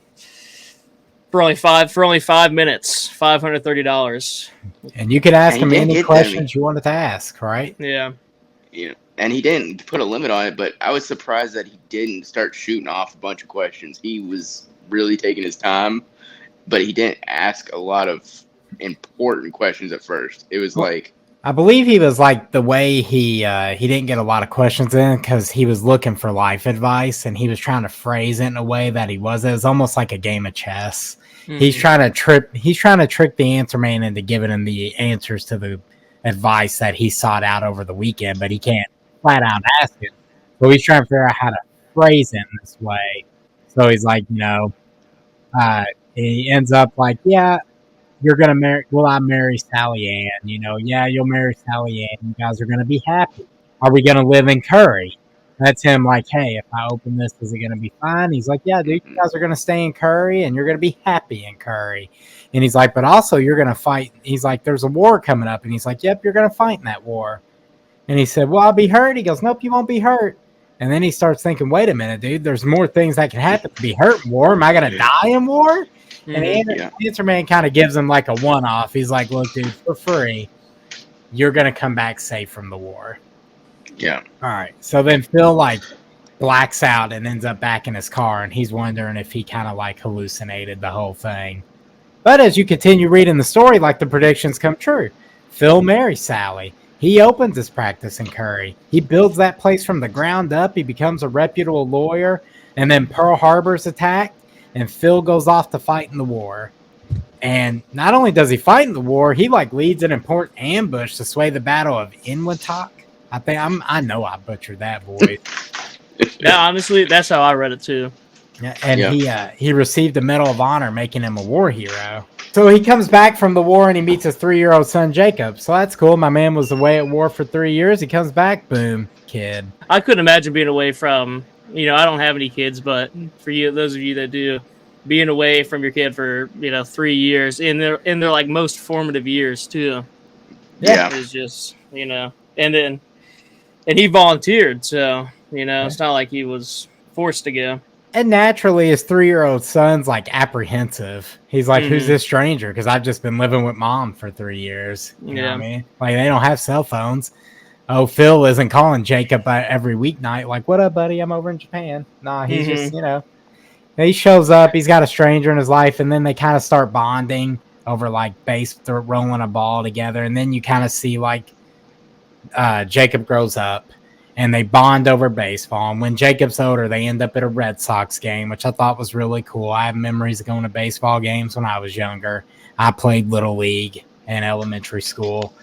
for only 5 minutes, $530. And you could ask him any questions you wanted to ask, right? Yeah. Yeah. And he didn't put a limit on it, but I was surprised that he didn't start shooting off a bunch of questions. He was really taking his time, but he didn't ask a lot of important questions at first. It was like I believe he was like the way he didn't get a lot of questions in because he was looking for life advice and he was trying to phrase it in a way that he was. It was almost like a game of chess. He's trying to trick the answer man into giving him the answers to the advice that he sought out over the weekend, but he can't flat out ask it. So he's trying to figure out how to phrase it in this way. So he's like, he ends up like, yeah, you're gonna marry. Will I marry Sally Ann? Yeah, you'll marry Sally Ann. You guys are gonna be happy. Are we gonna live in Curry? That's him. Like, hey, if I open this, is it gonna be fine? He's like, yeah, dude, you guys are gonna stay in Curry, and you're gonna be happy in Curry. And he's like, but also you're gonna fight. He's like, there's a war coming up, and he's like, yep, you're gonna fight in that war. And he said, well, I'll be hurt. He goes, nope, you won't be hurt. And then he starts thinking, wait a minute, dude, there's more things that can happen to be hurt in war. Am I gonna die in war? And the answer man kind of gives him like a one-off. He's like, look, dude, for free, you're going to come back safe from the war. Yeah. All right. So then Phil like blacks out and ends up back in his car, and he's wondering if he kind of like hallucinated the whole thing. But as you continue reading the story, like the predictions come true. Phil marries Sally. He opens his practice in Curry. He builds that place from the ground up. He becomes a reputable lawyer. And then Pearl Harbor's attacked. And Phil goes off to fight in the war. And not only does he fight in the war, he like leads an important ambush to sway the Battle of Inwitoch. I know I butchered that voice. Yeah, honestly, that's how I read it too. Yeah, and he received the Medal of Honor, making him a war hero. So he comes back from the war and he meets his 3-year-old son Jacob. So that's cool. My man was away at war for 3 years. He comes back, boom, kid. I couldn't imagine being away from. I don't have any kids, but for you, those of you that do, being away from your kid for 3 years in their like most formative years too. Yeah, it's just and he volunteered, so it's not like he was forced to go. And naturally, his 3-year-old son's like apprehensive. He's like, "Who's this stranger?" Because I've just been living with mom for 3 years. You know what I mean? Like they don't have cell phones. Oh, Phil isn't calling Jacob every weeknight like, what up, buddy? I'm over in Japan. Nah, he's just, he shows up. He's got a stranger in his life, and then they kind of start bonding over, like, rolling a ball together. And then you kind of see, like, Jacob grows up, and they bond over baseball. And when Jacob's older, they end up at a Red Sox game, which I thought was really cool. I have memories of going to baseball games when I was younger. I played Little League in elementary school.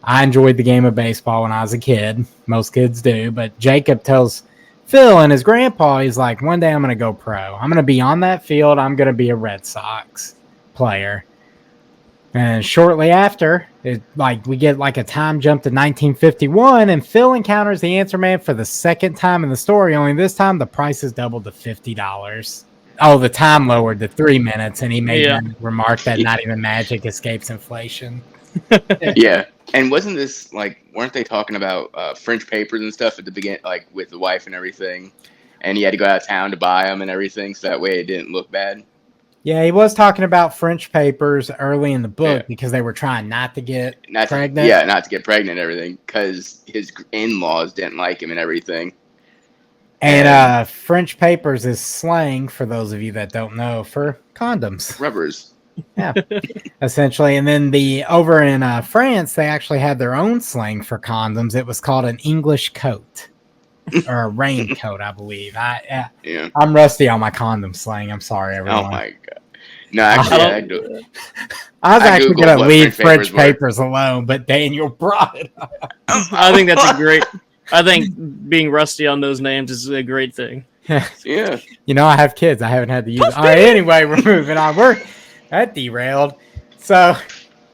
I enjoyed the game of baseball when I was a kid. Most kids do. But Jacob tells Phil and his grandpa, he's like, one day I'm going to go pro. I'm going to be on that field. I'm going to be a Red Sox player. And shortly after, we get like a time jump to 1951, and Phil encounters the answer man for the second time in the story. Only this time, the price is doubled to $50. Oh, the time lowered to 3 minutes, and he made that remark that not even magic escapes inflation. Yeah. And wasn't this weren't they talking about French papers and stuff at the beginning, like with the wife and everything? And he had to go out of town to buy them and everything, so that way it didn't look bad. Yeah, he was talking about French papers early in the book because they were trying not to get pregnant. Not to get pregnant and everything, because his in-laws didn't like him and everything. And French papers is slang, for those of you that don't know, for condoms. Rubbers. Yeah, essentially. And then over in France, they actually had their own slang for condoms. It was called an English coat or a raincoat, I believe. I'm rusty on my condom slang. I'm sorry, everyone. Oh my god! No, actually, I was actually going to leave French papers alone, but Daniel brought it up. I think that's a great. I think being rusty on those names is a great thing. Yeah. I have kids. I haven't had to use it. All right, anyway, we're moving on. That derailed. So,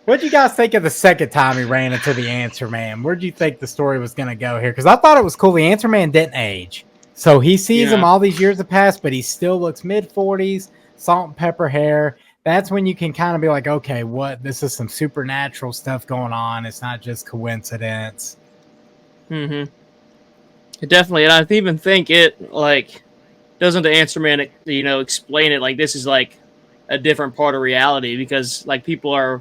what did you guys think of the second time he ran into the answer man? Where do you think the story was going to go here? Because I thought it was cool. The answer man didn't age. So, he sees him all these years have passed, but he still looks mid-40s, salt and pepper hair. That's when you can kind of be like, okay, this is some supernatural stuff going on. It's not just coincidence. Mm-hmm. Definitely. And I even think it, doesn't the answer man, explain it like this is a different part of reality, because people are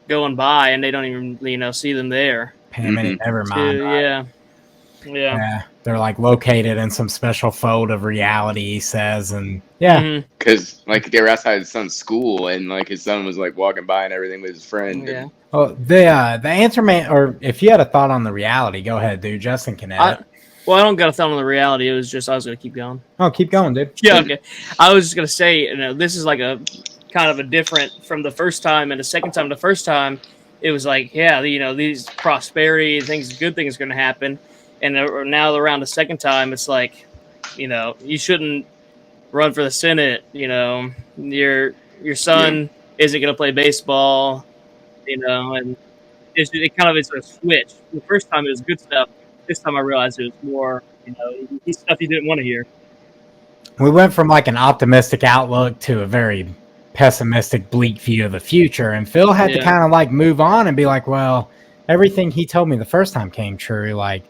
going by and they don't even see them there. Never mind. Yeah. they're like located in some special fold of reality, he says. And yeah. Mhm. Because like they were outside his son's school, and like his son was like walking by and everything with his friend. Yeah. And Oh, the answer man, or if you had a thought on the reality, go ahead, dude. Justin can edit. Well, I don't got a thought on the reality. It was just I was going to keep going. Oh, keep going, dude. Yeah, okay. I was just going to say, this is like a kind of a different from the first time and the second time. The first time, it was like, yeah, these prosperity things, good things are going to happen. And now around the second time, it's like, you shouldn't run for the Senate. Your son isn't going to play baseball. And it kind of is a switch. The first time it was good stuff. This time I realized it was more, stuff you didn't want to hear. We went from like an optimistic outlook to a very pessimistic, bleak view of the future. And Phil had to kind of like move on and be like, well, everything he told me the first time came true. Like,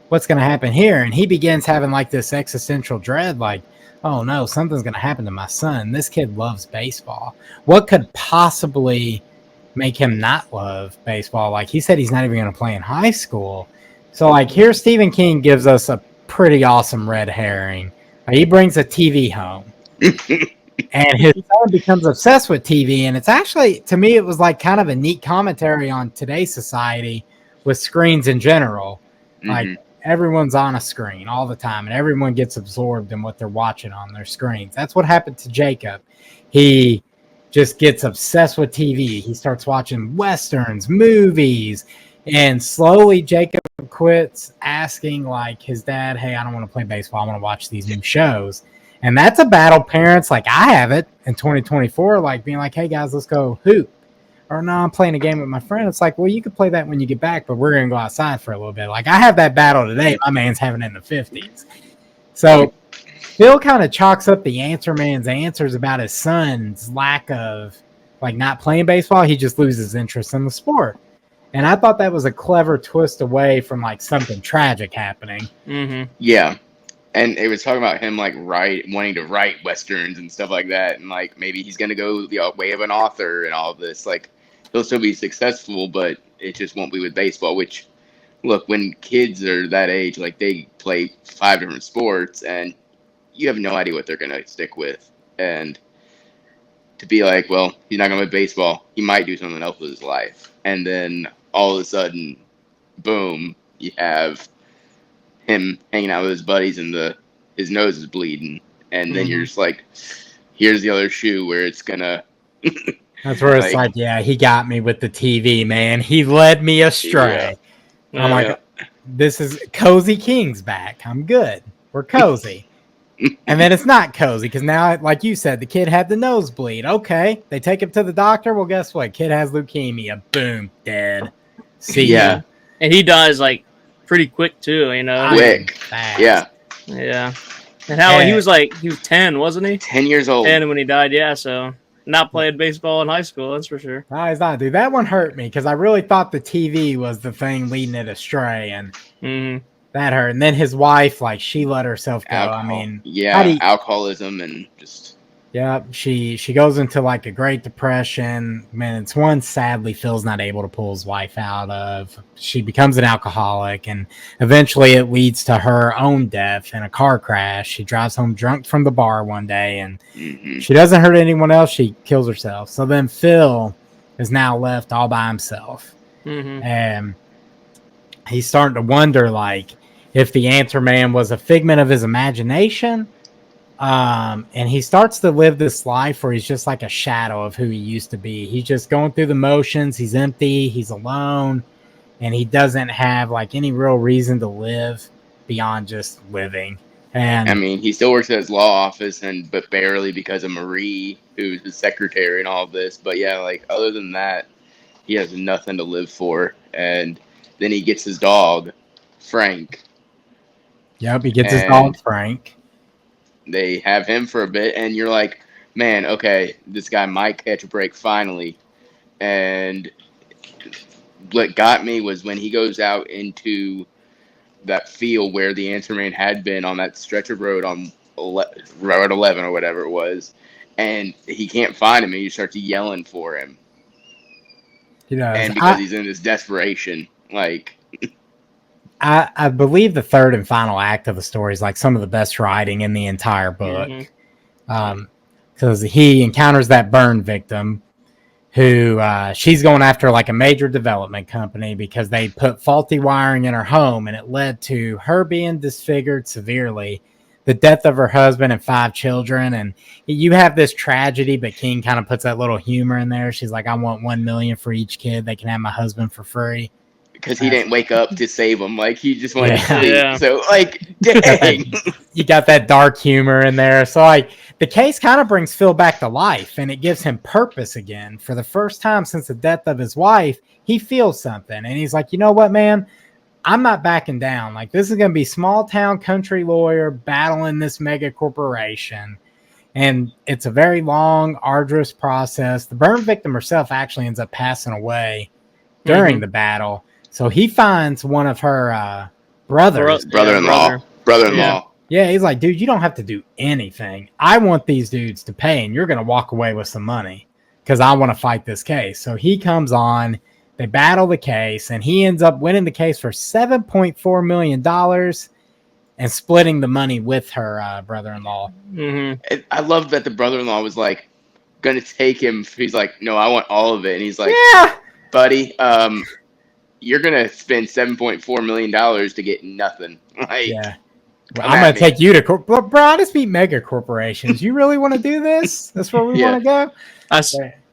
what's going to happen here? And he begins having like this existential dread, like, oh no, something's going to happen to my son. This kid loves baseball. What could possibly make him not love baseball? Like he said, he's not even going to play in high school. So like here, Stephen King gives us a pretty awesome red herring. He brings a TV home and his son becomes obsessed with TV. And it's actually, to me, it was like kind of a neat commentary on today's society with screens in general. Like everyone's on a screen all the time and everyone gets absorbed in what they're watching on their screens. That's what happened to Jacob. He just gets obsessed with TV. He starts watching Westerns, movies, and slowly Jacob quits asking like his dad, hey, I don't want to play baseball. I want to watch these new shows. And that's a battle parents, like I have it in 2024, like being like, hey guys, let's go hoop. Or no, I'm playing a game with my friend. It's like, well, you could play that when you get back, but we're going to go outside for a little bit. Like I have that battle today. My man's having it in the 50s. So Phil kind of chalks up the answer man's answers about his son's lack of like not playing baseball. He just loses interest in the sport. And I thought that was a clever twist away from like something tragic happening. Mm-hmm. Yeah. And it was talking about him like wanting to write Westerns and stuff like that. And like maybe he's going to go the way of an author and all of this. Like he'll still be successful, but it just won't be with baseball, which look, when kids are that age, like they play 5 different sports and you have no idea what they're going to stick with. And to be like, well, he's not going to play baseball. He might do something else with his life. And then all of a sudden, boom, you have him hanging out with his buddies and his nose is bleeding. And then you're just like, here's the other shoe where it's going to. That's where it's like, yeah, he got me with the TV, man. He led me astray. Yeah. I'm like, this is Cozy King's back. I'm good. We're cozy. And then it's not cozy because now, like you said, the kid had the nosebleed. Okay. They take him to the doctor. Well, guess what? Kid has leukemia. Boom. Dead. See ya. And he dies like pretty quick too, Quick. Yeah. Yeah. And how he was 10, wasn't he? 10 years old. 10 when he died, yeah. So not playing baseball in high school, that's for sure. No, he's not, dude. That one hurt me because I really thought the TV was the thing leading it astray, and that hurt. And then his wife, like, she let herself go. I mean, alcoholism and just. Yeah, she goes into like a Great Depression. Man, it's one sadly Phil's not able to pull his wife out of. She becomes an alcoholic, and eventually it leads to her own death in a car crash. She drives home drunk from the bar one day, and she doesn't hurt anyone else. She kills herself. So then Phil is now left all by himself. And he's starting to wonder, like, if the Answer Man was a figment of his imagination. And he starts to live this life where he's just like a shadow of who he used to be. He's just going through the motions. He's empty. He's alone. And he doesn't have like any real reason to live beyond just living. And I mean, he still works at his law office, but barely because of Marie, who's his secretary and all of this. But yeah, like other than that, he has nothing to live for. And then he gets his dog, Frank. Yep, he gets his dog, Frank. They have him for a bit, and you're like, man, okay, this guy might catch a break finally. And what got me was when he goes out into that field where the Answer Man had been on that stretch of road on Road 11 or whatever it was, and he can't find him, and he starts yelling for him. He does. And because he's in this desperation, like... I believe the third and final act of the story is like some of the best writing in the entire book. Because he encounters that burn victim who she's going after like a major development company because they put faulty wiring in her home and it led to her being disfigured severely, the death of her husband and 5 children. And you have this tragedy, but King kind of puts that little humor in there. She's like, I want $1 million for each kid. They can have my husband for free. Because he didn't wake up to save him. Like, he just wanted to sleep. Yeah. So, like, dang. You got that dark humor in there. So, like, the case kind of brings Phil back to life, and it gives him purpose again. For the first time since the death of his wife, he feels something. And he's like, you know what, man? I'm not backing down. Like, this is going to be small town country lawyer battling this mega corporation. And it's a very long, arduous process. The burn victim herself actually ends up passing away during the battle. So he finds one of her brothers. Brother-in-law. Yeah, he's like, dude, you don't have to do anything. I want these dudes to pay, and you're going to walk away with some money because I want to fight this case. So he comes on, they battle the case, and he ends up winning the case for $7.4 million and splitting the money with her brother-in-law. I love that the brother-in-law was like, going to take him. He's like, no, I want all of it. And he's like, yeah, buddy, you're going to spend $7.4 million to get nothing. Like, yeah. Well, I'm going to take you to bro, I just beat mega corporations. You really want to do this? That's where we want to go?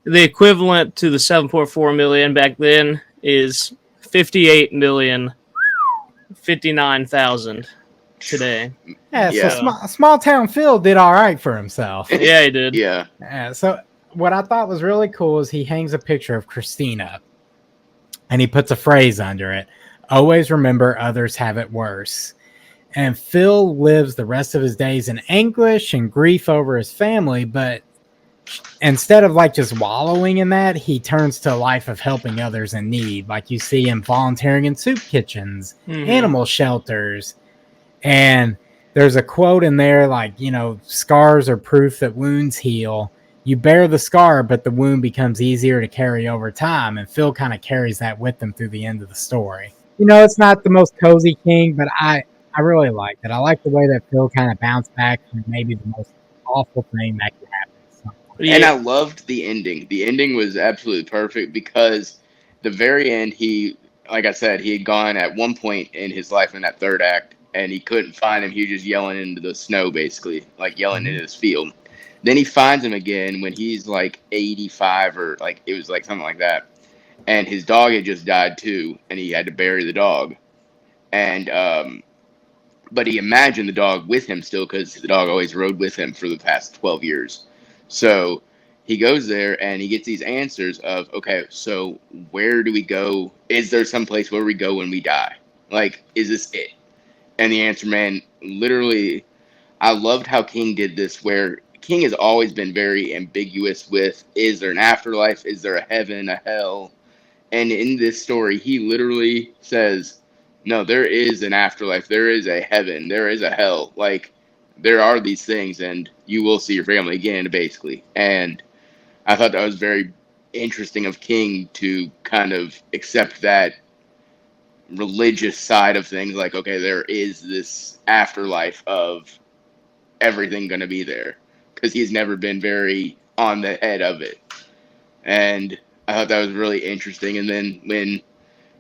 The equivalent to the 7.4 million back then is 58,059,000 today. Yeah, so small town Phil did all right for himself. Yeah, he did. Yeah. So what I thought was really cool is he hangs a picture of Christina and he puts a phrase under it. Always remember others have it worse. And Phil lives the rest of his days in anguish and grief over his family, but instead of like just wallowing in that, he turns to a life of helping others in need. Like you see him volunteering in soup kitchens, animal shelters. And there's a quote in there like, you know, scars are proof that wounds heal. You bear the scar, but the wound becomes easier to carry over time. And Phil kind of carries that with him through the end of the story. You know, it's not the most cozy King, but I really liked it. I like the way that Phil kind of bounced back from maybe the most awful thing that could happen. And I loved the ending. The ending was absolutely perfect because the very end, like I said, he had gone at one point in his life in that third act, and he couldn't find him. He was just yelling into the snow, basically, like yelling into this field. Then he finds him again when he's like 85 or like it was like something like that. And his dog had just died too, and he had to bury the dog. And but he imagined the dog with him still because the dog always rode with him for the past 12 years. So he goes there and he gets these answers of, okay, so where do we go? Is there some place where we go when we die? Like, is this it? And the answer, man, literally, I loved how King did this, where King has always been very ambiguous with, is there an afterlife? Is there a heaven, a hell? And in this story, he literally says, no, there is an afterlife. There is a heaven. There is a hell. Like, there are these things, and you will see your family again, basically. And I thought that was very interesting of King to kind of accept that religious side of things. Like, okay, there is this afterlife of everything going to be there, because he's never been very on the head of it. And I thought that was really interesting. And then when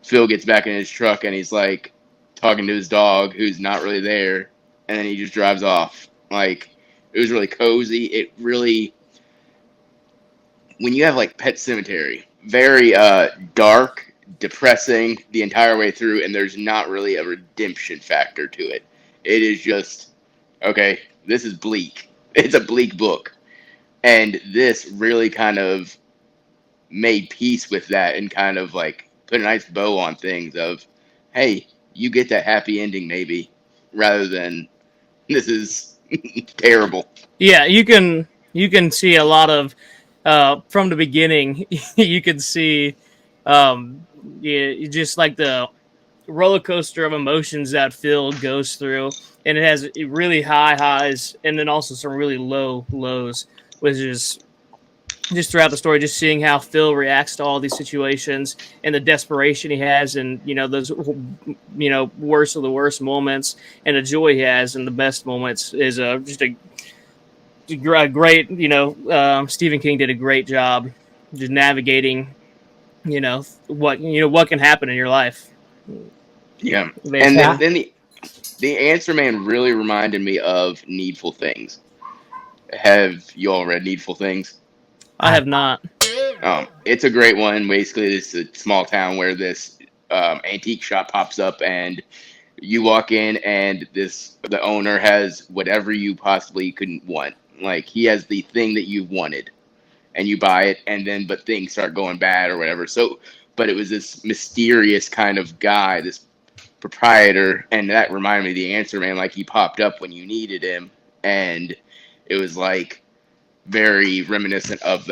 Phil gets back in his truck and he's like talking to his dog who's not really there, and then he just drives off. Like, it was really cozy. It really, when you have like Pet Cemetery, very dark, depressing the entire way through, and there's not really a redemption factor to it. It is just, okay, this is bleak. It's a bleak book. And this really kind of made peace with that and kind of like put a nice bow on things of, hey, you get that happy ending maybe, rather than this is terrible. Yeah, you can see a lot of from the beginning. You can see just like the roller coaster of emotions that Phil goes through, and it has really high highs and then also some really low lows, which is just throughout the story, just seeing how Phil reacts to all these situations and the desperation he has, and those worst of the worst moments, and the joy he has in the best moments is just a great. Stephen King did a great job just navigating. What can happen in your life. Yeah, Basically. and then the Answer Man really reminded me of Needful Things. Have you all read Needful Things? I have not. It's a great one. Basically, it's a small town where this antique shop pops up, and you walk in, and the owner has whatever you possibly couldn't want. Like, he has the thing that you wanted, and you buy it, and then but things start going bad or whatever. So, but it was this mysterious kind of guy, this proprietor, and that reminded me of the Answer Man. Like, he popped up when you needed him, and it was like very reminiscent of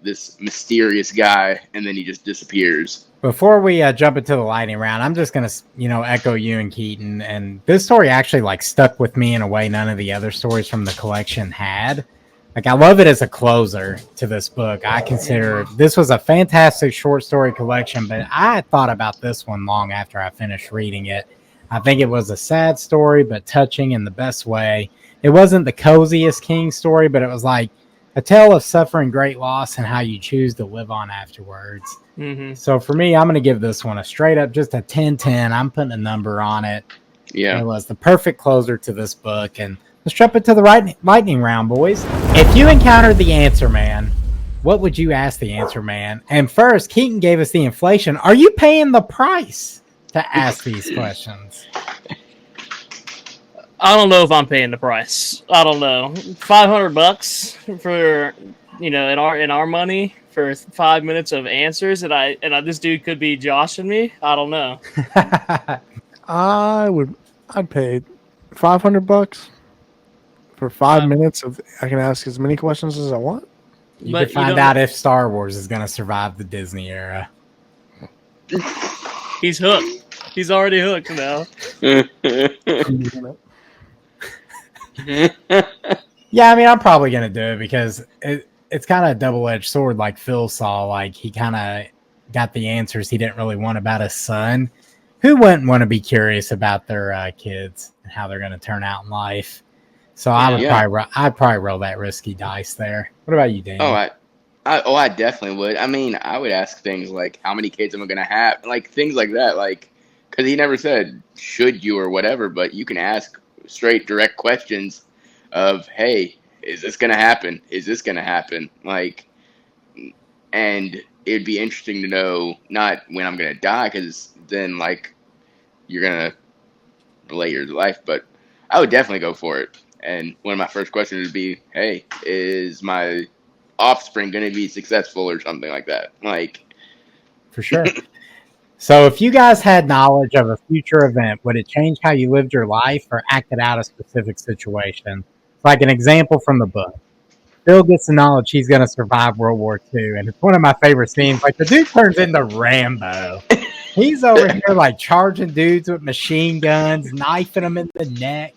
this mysterious guy, and then he just disappears. Before we jump into the lightning round, I'm just gonna echo you and Keyton, and this story actually like stuck with me in a way none of the other stories from the collection had. Like, I love it as a closer to this book. I consider this was a fantastic short story collection, but I thought about this one long after I finished reading it. I think it was a sad story, but touching in the best way. It wasn't the coziest King story, but it was like a tale of suffering, great loss, and how you choose to live on afterwards. Mm-hmm. So for me, I'm going to give this one a straight up, just a 10-10. I'm putting a number on it. Yeah. It was the perfect closer to this book. And let's jump into the lightning round, boys. If you encountered the Answer Man, what would you ask the Answer Man? And first, Keyton gave us the inflation. Are you paying the price to ask these questions? I don't know if I'm paying the price. I don't know. $500 for in our money for 5 minutes of answers, and this dude could be joshing me. I don't know. I'd pay $500 for 5 minutes of. I can ask as many questions as I want. You can find out if Star Wars is going to survive the Disney era. He's hooked. He's already hooked now. Yeah, I mean, I'm probably going to do it because it's kind of a double-edged sword like Phil saw. Like, he kind of got the answers he didn't really want about his son. Who wouldn't want to be curious about their kids and how they're going to turn out in life? So I'd probably roll that risky dice there. What about you, Dan? I definitely would. I mean, I would ask things like, how many kids am I going to have? Like, things like that. Like, because he never said, should you or whatever, but you can ask straight, direct questions of, hey, is this going to happen? Is this going to happen? Like, and it'd be interesting to know, not when I'm going to die, because then, like, you're going to delay your life, but I would definitely go for it. And one of my first questions would be, hey, is my offspring going to be successful or something like that? Like, for sure. So if you guys had knowledge of a future event, would it change how you lived your life or acted out a specific situation? Like an example from the book. Phil gets the knowledge he's going to survive World War II. And it's one of my favorite scenes. Like, the dude turns into Rambo. He's over here, like, charging dudes with machine guns, knifing them in the neck,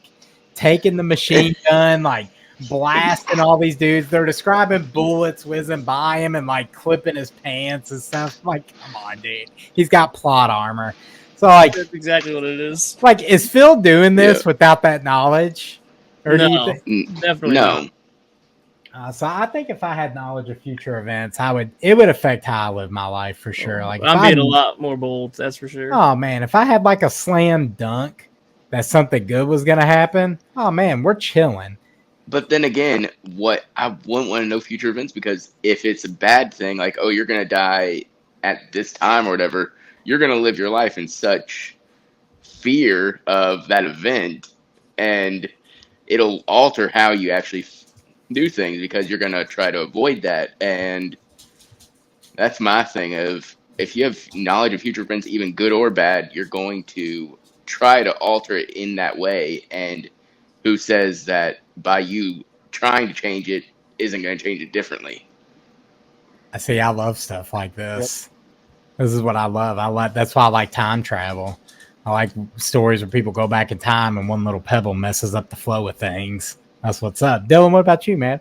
taking the machine gun, like, blasting all these dudes. They're describing bullets whizzing by him and, like, clipping his pants and stuff. I'm like, come on, dude. He's got plot armor. So, like, that's exactly what it is. Like, is Phil doing this without that knowledge? Or no, do you definitely no. not. So I think if I had knowledge of future events, it would affect how I live my life for sure. Like, I'm being a lot more bold, that's for sure. Oh man, if I had like a slam dunk that something good was gonna happen, oh man, we're chilling. But then again, what I wouldn't want to know future events, because if it's a bad thing, like, oh, you're gonna die at this time or whatever, you're gonna live your life in such fear of that event, and it'll alter how you actually do things because you're going to try to avoid that. And that's my thing of, if you have knowledge of future events, even good or bad, you're going to try to alter it in that way. And who says that by you trying to change it isn't going to change it differently? I see. I love stuff like this. Yep. This is what I love. That's why I like time travel. I like stories where people go back in time and one little pebble messes up the flow of things. That's what's up. Dylan, what about you, man?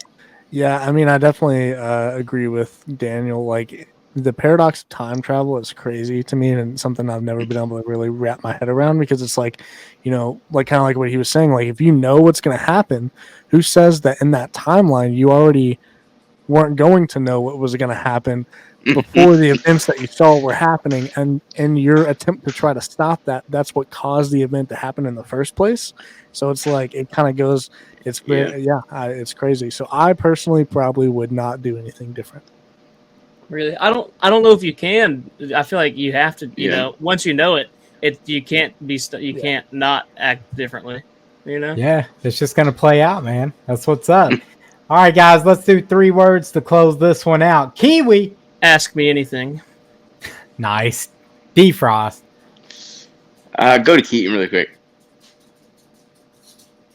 Yeah, I mean, I definitely agree with Daniel. Like, the paradox of time travel is crazy to me, and something I've never been able to really wrap my head around, because it's like, like kind of like what he was saying. Like, if you know what's going to happen, who says that in that timeline you already weren't going to know what was going to happen before the events that you saw were happening, and in your attempt to try to stop that, that's what caused the event to happen in the first place. So it's like it kind of goes. It's very it's crazy. So I personally probably would not do anything different. Really, I don't know if you can. I feel like you have to. You know, once you know it, you can't be. You can't not act differently. You know. Yeah, it's just gonna play out, man. That's what's up. All right, guys, let's do 3 words to close this one out. Kiwi. Ask me anything. Nice. Defrost. Go to Keyton really quick.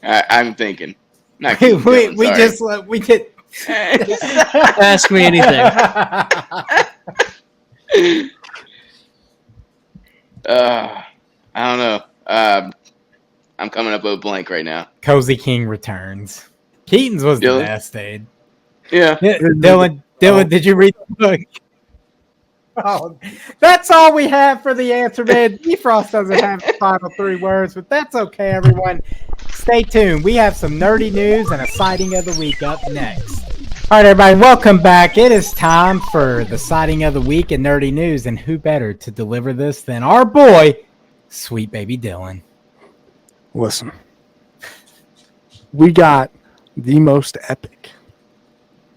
I'm thinking. Not Keyton, we did. Ask me anything. I don't know. I'm coming up with a blank right now. Cozy King returns. Keaton's was Dylan? the best, dude. Yeah. Dylan, did you read the book? Oh, that's all we have for the answer, man. Defrost doesn't have the final 3 words, but that's okay, everyone. Stay tuned. We have some nerdy news and a sighting of the week up next. All right, everybody, welcome back. It is time for the sighting of the week and nerdy news, and who better to deliver this than our boy, sweet baby Dylan. Listen, we got the most epic,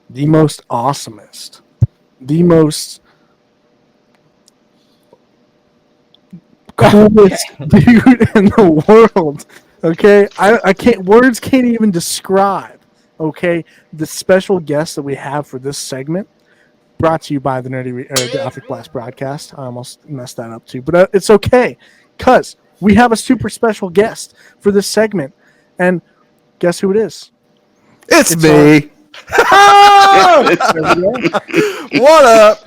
the most awesomest, the most coolest dude in the world. Okay, I can't. Words can't even describe. Okay, the special guest that we have for this segment, brought to you by the the Epic Blast broadcast. I almost messed that up too, but it's okay, cause we have a super special guest for this segment, and guess who it is? It's me. Oh! What up?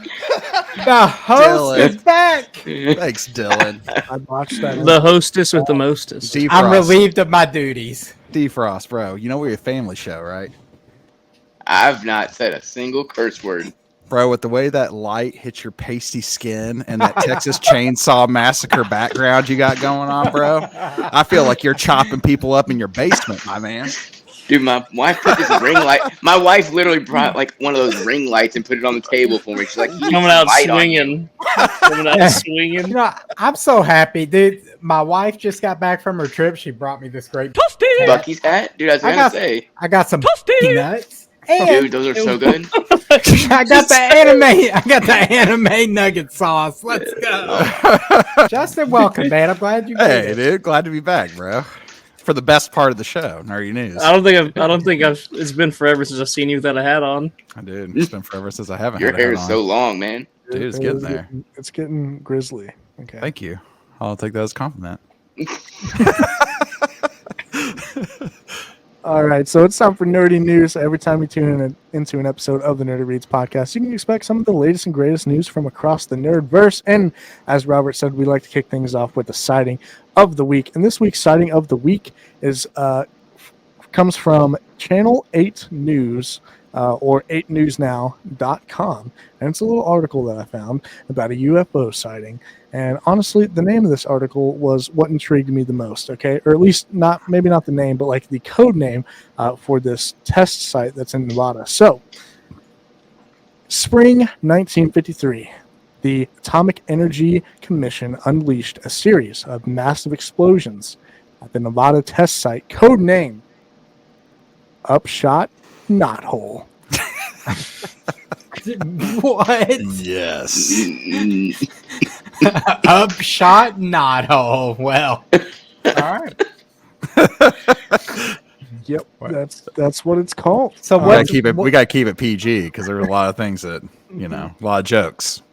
The host is back. Thanks, Dylan. I watched that. The hostess with the mostest. Defrost. I'm relieved of my duties. Defrost, bro. You know we're a family show, right? I've not said a single curse word. Bro, with the way that light hits your pasty skin and that Texas Chainsaw Massacre background you got going on, bro, I feel like you're chopping people up in your basement, my man. Dude, my wife put this ring light. My wife literally brought like one of those ring lights and put it on the table for me. She's like, coming out swinging. Coming out swinging. You know, I'm so happy, dude. My wife just got back from her trip. She brought me this great Bucky's hat? Dude, I was going to say. I got some nuts. And dude, those are so good. I got the anime nugget sauce. Let's go. Justin, welcome, man. I'm glad you made it. Dude, glad to be back, bro. For the best part of the show, Nerdy News. I don't think it's been forever since I've seen you without a hat on. I did. It's been forever since I haven't. Your had a hair hat is on. so long, man. Dude, it's getting there. It's getting grizzly. Okay. Thank you. I'll take that as a compliment. All right, so it's time for nerdy news. Every time we tune into an episode of the Nerdy Reads podcast, you can expect some of the latest and greatest news from across the nerdverse. And as Robert said, we like to kick things off with the sighting of the week. And this week's sighting of the week is comes from Channel 8 News or 8newsnow.com. And it's a little article that I found about a UFO sighting. And honestly, the name of this article was what intrigued me the most, okay? Or at least maybe not the name, but like the code name for this test site that's in Nevada. So, spring 1953, the Atomic Energy Commission unleashed a series of massive explosions at the Nevada test site, code name Upshot Knothole. What? Yes. Upshot knothole. Well, all right. Yep, that's what it's called. So We gotta keep it PG because there are a lot of things that a lot of jokes.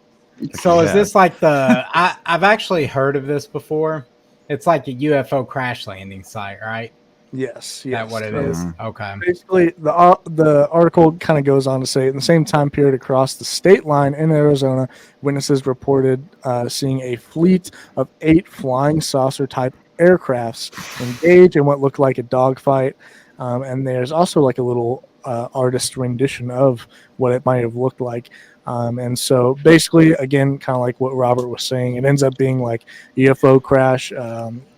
So is this like I've actually heard of this before. It's like a UFO crash landing site, right? Yes. Is that what it is? Okay. Basically, the article kind of goes on to say, in the same time period across the state line in Arizona, witnesses reported seeing a fleet of 8 flying saucer-type aircrafts engage in what looked like a dogfight. And there's also like a little artist rendition of what it might have looked like. And so basically, again, kind of like what Robert was saying, it ends up being like UFO crash.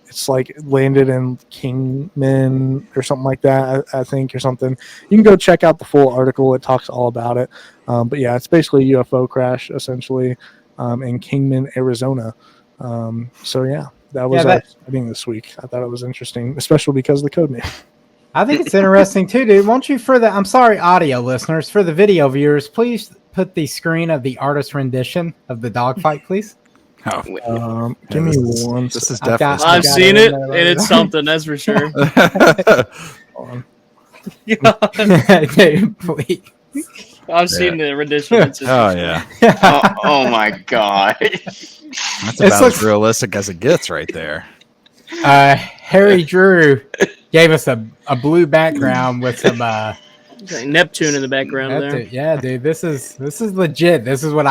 It's like landed in Kingman or something like that, I think, or something. You can go check out the full article. It talks all about it. But yeah, it's basically a UFO crash essentially in Kingman, Arizona. So yeah, that was our sighting this week. I thought it was interesting, especially because of the code name. I think it's interesting too, dude. Won't you, I'm sorry, audio listeners, for the video viewers, please put the screen of the artist rendition of the dogfight, please. Oh, Give me one. This is I've definitely. I've seen it, and it's something, that's for sure. Dude, please. I've seen the rendition. It's Oh yeah, Oh my god. that's about as realistic as it gets, right there. Harry Drew gave us a blue background with some like Neptune in the background there. Yeah, dude, this is legit. This is what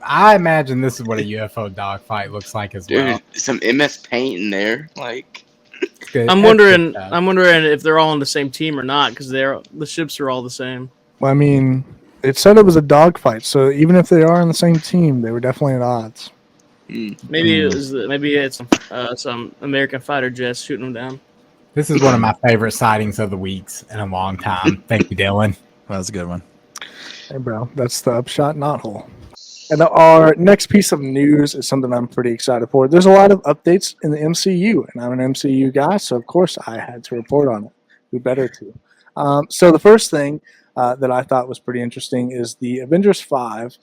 I imagine. This is what a UFO dogfight looks like as well. Dude, some MS Paint in there, like. I'm wondering if they're all on the same team or not, because the ships are all the same. Well, I mean, it said it was a dogfight, so even if they are on the same team, they were definitely at odds. Maybe it's some American fighter jets shooting them down. This is one of my favorite sightings of the weeks in a long time. Thank you, Dylan. That was a good one. Hey, bro, that's the upshot knothole. And our next piece of news is something I'm pretty excited for. There's a lot of updates in the MCU, and I'm an MCU guy, so of course I had to report on it. Who better to? So the first thing that I thought was pretty interesting is the Avengers 5.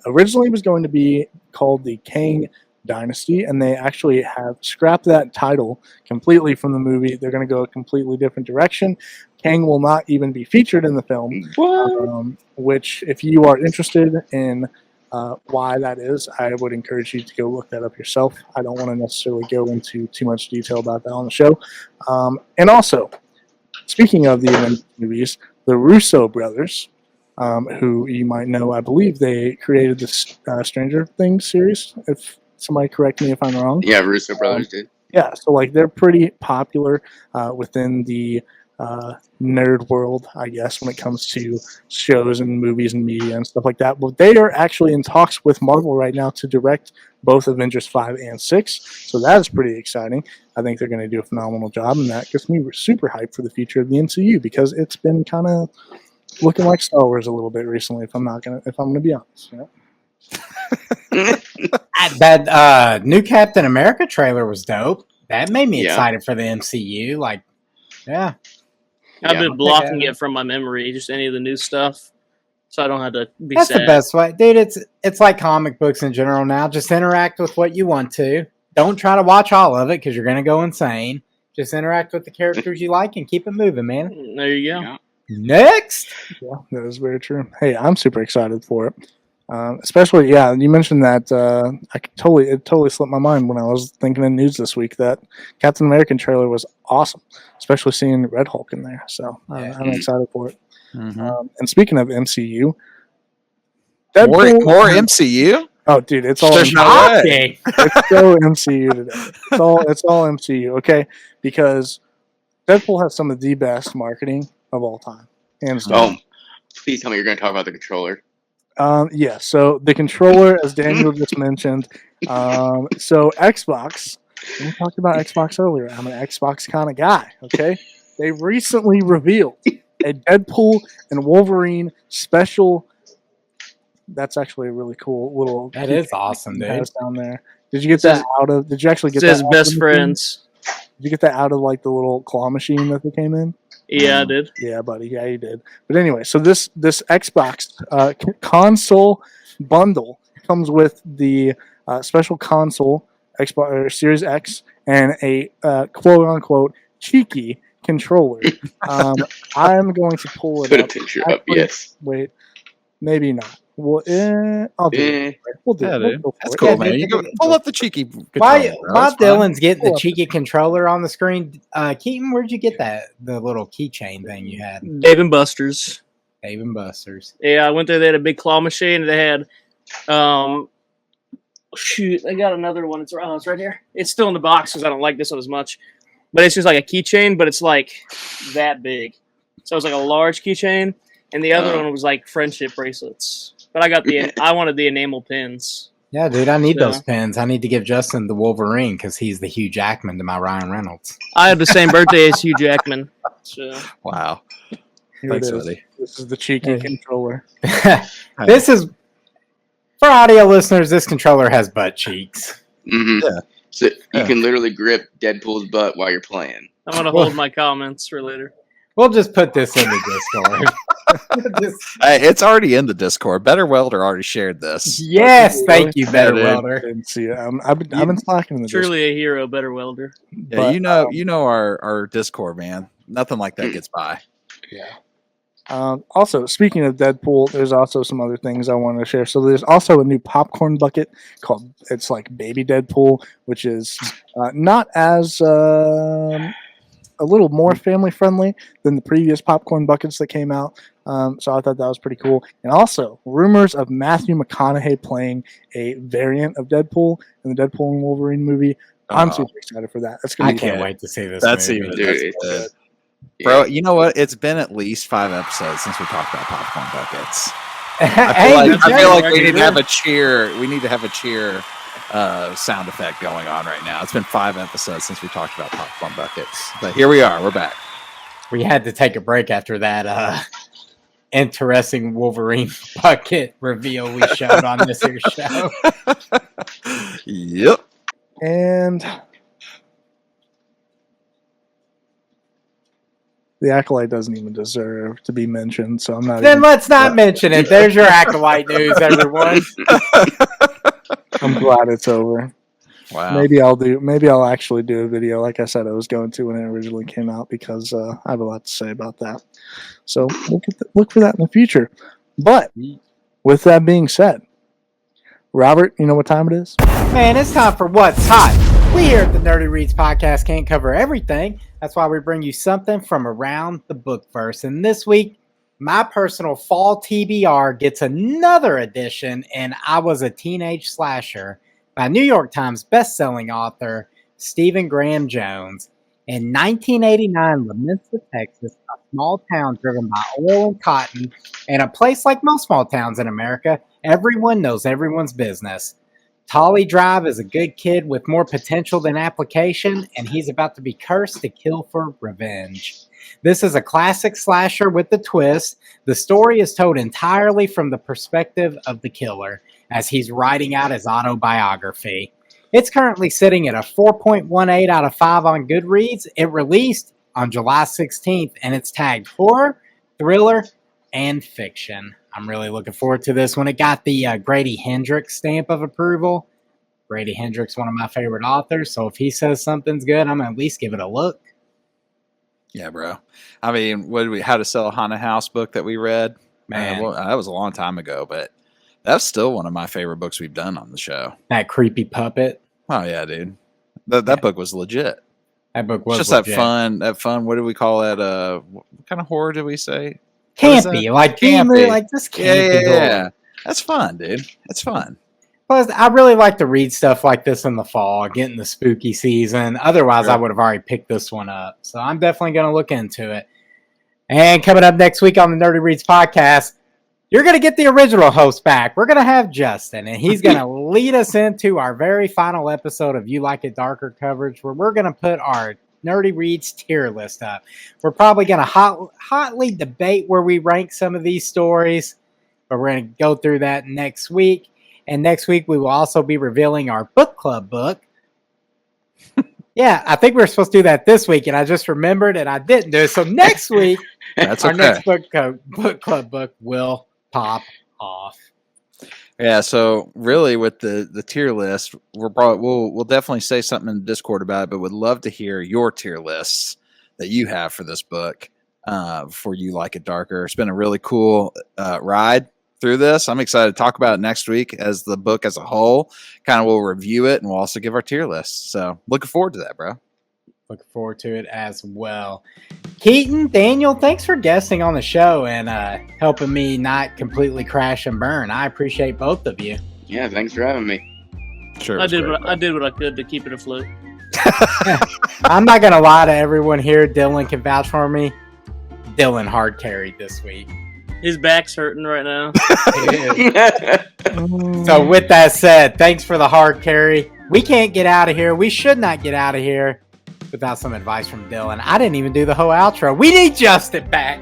Originally was going to be called the Kang Dynasty, and they actually have scrapped that title completely from the movie. They're going to go a completely different direction. Kang will not even be featured in the film, which if you are interested in why that is, I would encourage you to go look that up yourself. I don't want to necessarily go into too much detail about that on the show. And also, speaking of the Avengers movies, the Russo brothers, who you might know, I believe they created this Stranger Things series. If somebody correct me if I'm wrong. Yeah, Russo brothers did. Yeah, so like they're pretty popular within the nerd world, I guess, when it comes to shows and movies and media and stuff like that. But they are actually in talks with Marvel right now to direct both Avengers 5 and 6. So that is pretty exciting. I think they're going to do a phenomenal job, and that gets me super hyped for the future of the MCU because it's been kind of looking like Star Wars a little bit recently. If I'm gonna be honest, you know? That new Captain America trailer was dope. That made me excited for the MCU. Like, yeah. I've been blocking it from my memory, just any of the new stuff, so I don't have to be That's sad. the best way. Dude, it's like comic books in general now. Just interact with what you want to. Don't try to watch all of it because you're going to go insane. Just interact with the characters you like and keep it moving, man. There you go. Yeah. Next. Yeah, that is very true. Hey, I'm super excited for it. Especially, you mentioned that it totally slipped my mind when I was thinking in news this week that Captain American trailer was awesome, especially seeing Red Hulk in there. So I'm excited for it. Mm-hmm. And speaking of MCU, more MCU. Oh, dude, it's all There's no way. it's so MCU today. It's all MCU, okay? Because Deadpool has some of the best marketing of all time, hands down. Oh, please tell me you're going to talk about the controller. Yeah, so the controller, as Daniel just mentioned. So Xbox, we talked about Xbox earlier. I'm an Xbox kind of guy, okay? They recently revealed a Deadpool and Wolverine special. That's actually a really cool little. That is awesome, dude. Down there. Did you get that out of? Did you actually get It says that? best friends. Did you get that out of like the little claw machine that they came in? Yeah, I did. Yeah, buddy. Yeah, you did. But anyway, so this Xbox console bundle comes with the special console Xbox or Series X and a quote unquote cheeky controller. I'm going to pull it Put up. a picture up, yes. Wait, maybe not. Well, I'll do it. We'll do it. We'll That's it. cool, Yeah, man. You go pull up the cheeky. While controller, bro. Dylan's getting the cheeky controller on the screen, Keyton, where'd you get the little keychain thing you had? Dave and Buster's. Dave and Buster's. Yeah, I went there. They had a big claw machine. They had, they got another one. It's right here. It's still in the box because I don't like this one as much. But it's just like a keychain, but it's like that big. So it was like a large keychain, and the other one was like friendship bracelets. But I wanted the enamel pins. Yeah, dude, I need So- those pins. I need to give Justin the Wolverine because he's the Hugh Jackman to my Ryan Reynolds. I have the same birthday as Hugh Jackman. So Wow. Here Thanks, it is. buddy. This is the cheeky controller. This is, for audio listeners, this controller has butt cheeks. Hmm. Yeah. So you can literally grip Deadpool's butt while you're playing. I'm gonna hold my comments for later. We'll just put this in the Discord. Hey, it's already in the Discord. Better Welder already shared this. Yes, thank you, Better Yeah, dude. I Welder. didn't see it. I've been slacking in the Discord. Truly a hero, better welder. Yeah, But, you know our Discord, man. Nothing like that gets by. Yeah. Also, speaking of Deadpool, there's also some other things I wanted to share. So there's also a new popcorn bucket it's like Baby Deadpool, which is not as a little more family friendly than the previous popcorn buckets that came out. So I thought that was pretty cool. And also, rumors of Matthew McConaughey playing a variant of Deadpool in the Deadpool and Wolverine movie. I'm super excited for that. That's gonna I be can't fun. wait to see this. That's movie. even Dude, that's it's good. Yeah. Bro, you know what? It's been at least 5 episodes since we talked about popcorn buckets. I Hey, feel like we Jay, need to have a cheer. We need to have a cheer sound effect going on right now. It's been 5 episodes since we talked about popcorn buckets. But here we are. We're back. we had to take a break after that interesting Wolverine bucket reveal we showed on this here show. Yep. And the Acolyte doesn't even deserve to be mentioned, so I'm not Then even, let's not mention it. There's your Acolyte news, everyone. I'm glad it's over. Wow. Maybe I'll actually do a video like I said I was going to when it originally came out because I have a lot to say about that. So look for that in the future. But with that being said, Robert, you know what time it is? Man, it's time for What's Hot. We here at the Nerdy Reads podcast can't cover everything. That's why we bring you something from around the bookverse. And this week, my personal fall TBR gets another edition, and I Was a Teenage Slasher by New York Times bestselling author Stephen Graham Jones. In 1989, Lamesa, Texas, a small town driven by oil and cotton, and a place like most small towns in America, everyone knows everyone's business. Tolly Drive is a good kid with more potential than application, and he's about to be cursed to kill for revenge. This is a classic slasher with a twist. The story is told entirely from the perspective of the killer, as he's writing out his autobiography. It's currently sitting at a 4.18 out of 5 on Goodreads. It released on July 16th, and it's tagged horror, thriller, and fiction. I'm really looking forward to this one. It got the Grady Hendrix stamp of approval. Grady Hendrix, one of my favorite authors, so if he says something's good, I'm going to at least give it a look. Yeah, bro. I mean, what did we How to Sell a Haunted House book that we read? Man, Well, that was a long time ago, but that's still one of my favorite books we've done on the show. that creepy puppet. Oh yeah, dude. That book was legit. That book It's was just legit. that fun. What do we call that? What kind of horror did we say? What is Campy, that? like Campy. like this Yeah, campy. yeah, horror. yeah. That's fun, dude. It's fun. Plus, I really like to read stuff like this in the fall, getting the spooky season. Otherwise, I Sure. would have already picked this one up. So I'm definitely going to look into it. And coming up next week on the Nerdy Reads podcast, you're going to get the original host back. We're going to have Justin, and he's going to lead us into our very final episode of You Like It Darker coverage, where we're going to put our Nerdy Reads tier list up. We're probably going to hotly debate where we rank some of these stories, but we're going to go through that next week. And next week, we will also be revealing our book club book. Yeah, I think we were supposed to do that this week, and I just remembered and I didn't do it. So next week, That's our okay. next book club book will pop off. Yeah, so really with the tier list, we'll definitely say something in the Discord about it, but would love to hear your tier lists that you have for this book for You Like It Darker. It's been a really cool ride through this. I'm excited to talk about it next week as the book as a whole. Kind of we'll review it and we'll also give our tier list. So looking forward to that, bro. Looking forward to it as well. Keyton, Daniel, thanks for guesting on the show and helping me not completely crash and burn. I appreciate both of you. Yeah, thanks for having me. Sure. I did what I could to keep it afloat. I'm not going to lie to everyone here. Dylan can vouch for me. Dylan hard carried this week. His back's hurting right now. So with that said, thanks for the hard carry. We can't get out of here. We should not get out of here without some advice from Dylan. I didn't even do the whole outro. We need Justin back.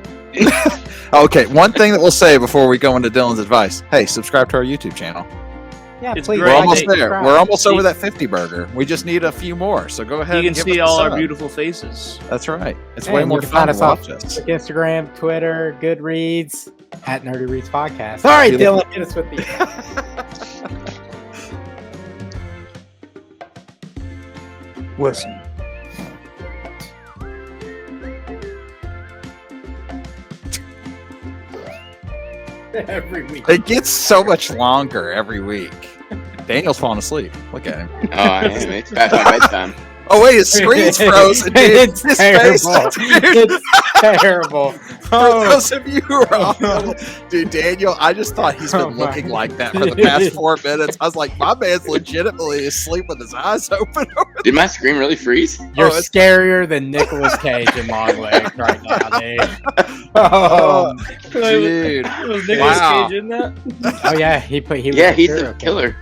Okay, one thing that we'll say before we go into Dylan's advice. Hey, subscribe to our YouTube channel. Yeah, It's please. great. We're like, almost there. subscribe. We're almost over that 50 burger. We just need a few more. So go ahead You can and give see us a all our sub. beautiful faces. That's right. It's Hey, way and more you can fun find to us on watch us. Instagram, Twitter, Goodreads, at Nerdy Reads Podcast. All right, Dylan, hit us with the. Listen, Every week. It gets so much longer every week. Daniel's falling asleep. Look at him. Oh, I am. It's past my bedtime. Oh wait, his screen's frozen. Dude. It's His terrible. face, dude. It's terrible. For Oh, those of you who are on, dude, Daniel, I just thought he's been Oh, my. looking like that for the past 4 minutes. I was like, my man's legitimately asleep with his eyes open. Did my screen really freeze? you're it's- scarier than Nicolas Cage in Long Legs right now, dude. Oh, Dude, Was Nicolas Wow. Cage in that? oh yeah, he was Yeah, he's serial the killer.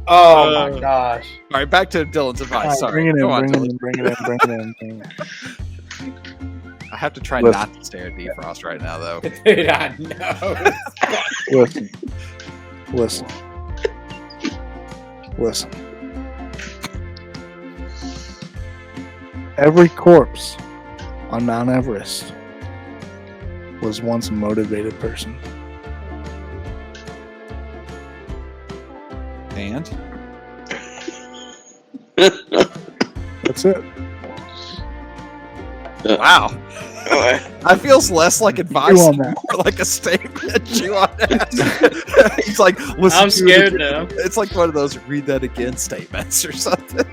Oh my gosh. all right, back to Dylan's advice. Sorry, bring it in, go on, bring it Dylan. in, bring it in, bring it in, bring it in. I have to try Listen. not to stare at Defrost right now, though. Dude, I know. Listen, listen, listen. Every corpse on Mount Everest was once a motivated person. And That's it. wow, that feels less like advice on and that. more like a statement. Chew on that. He's like, listen. I'm to scared it. now. It's like one of those read that again statements or something.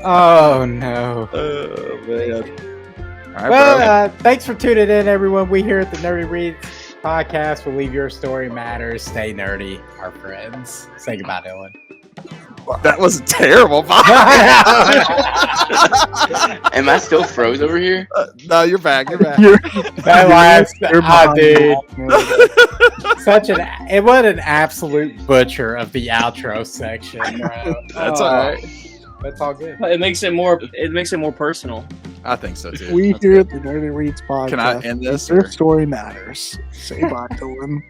Oh no. Oh man. All right, Well, bro. thanks for tuning in, everyone. We here at the Nerdy Reads Podcast believe your story matters. Stay nerdy, our friends. Say goodbye, Dylan. That was terrible. Am I still froze over here? No, you're back. You're back. That last, You're dude. behind. Such it was an absolute butcher of the outro section, bro. That's Oh, all right. That's all good. It makes it more. It makes it more personal. I think so too. We That's here good. at the Nerdy Reads Podcast. Can I end this? Your or- story matters. Say bye, Dylan.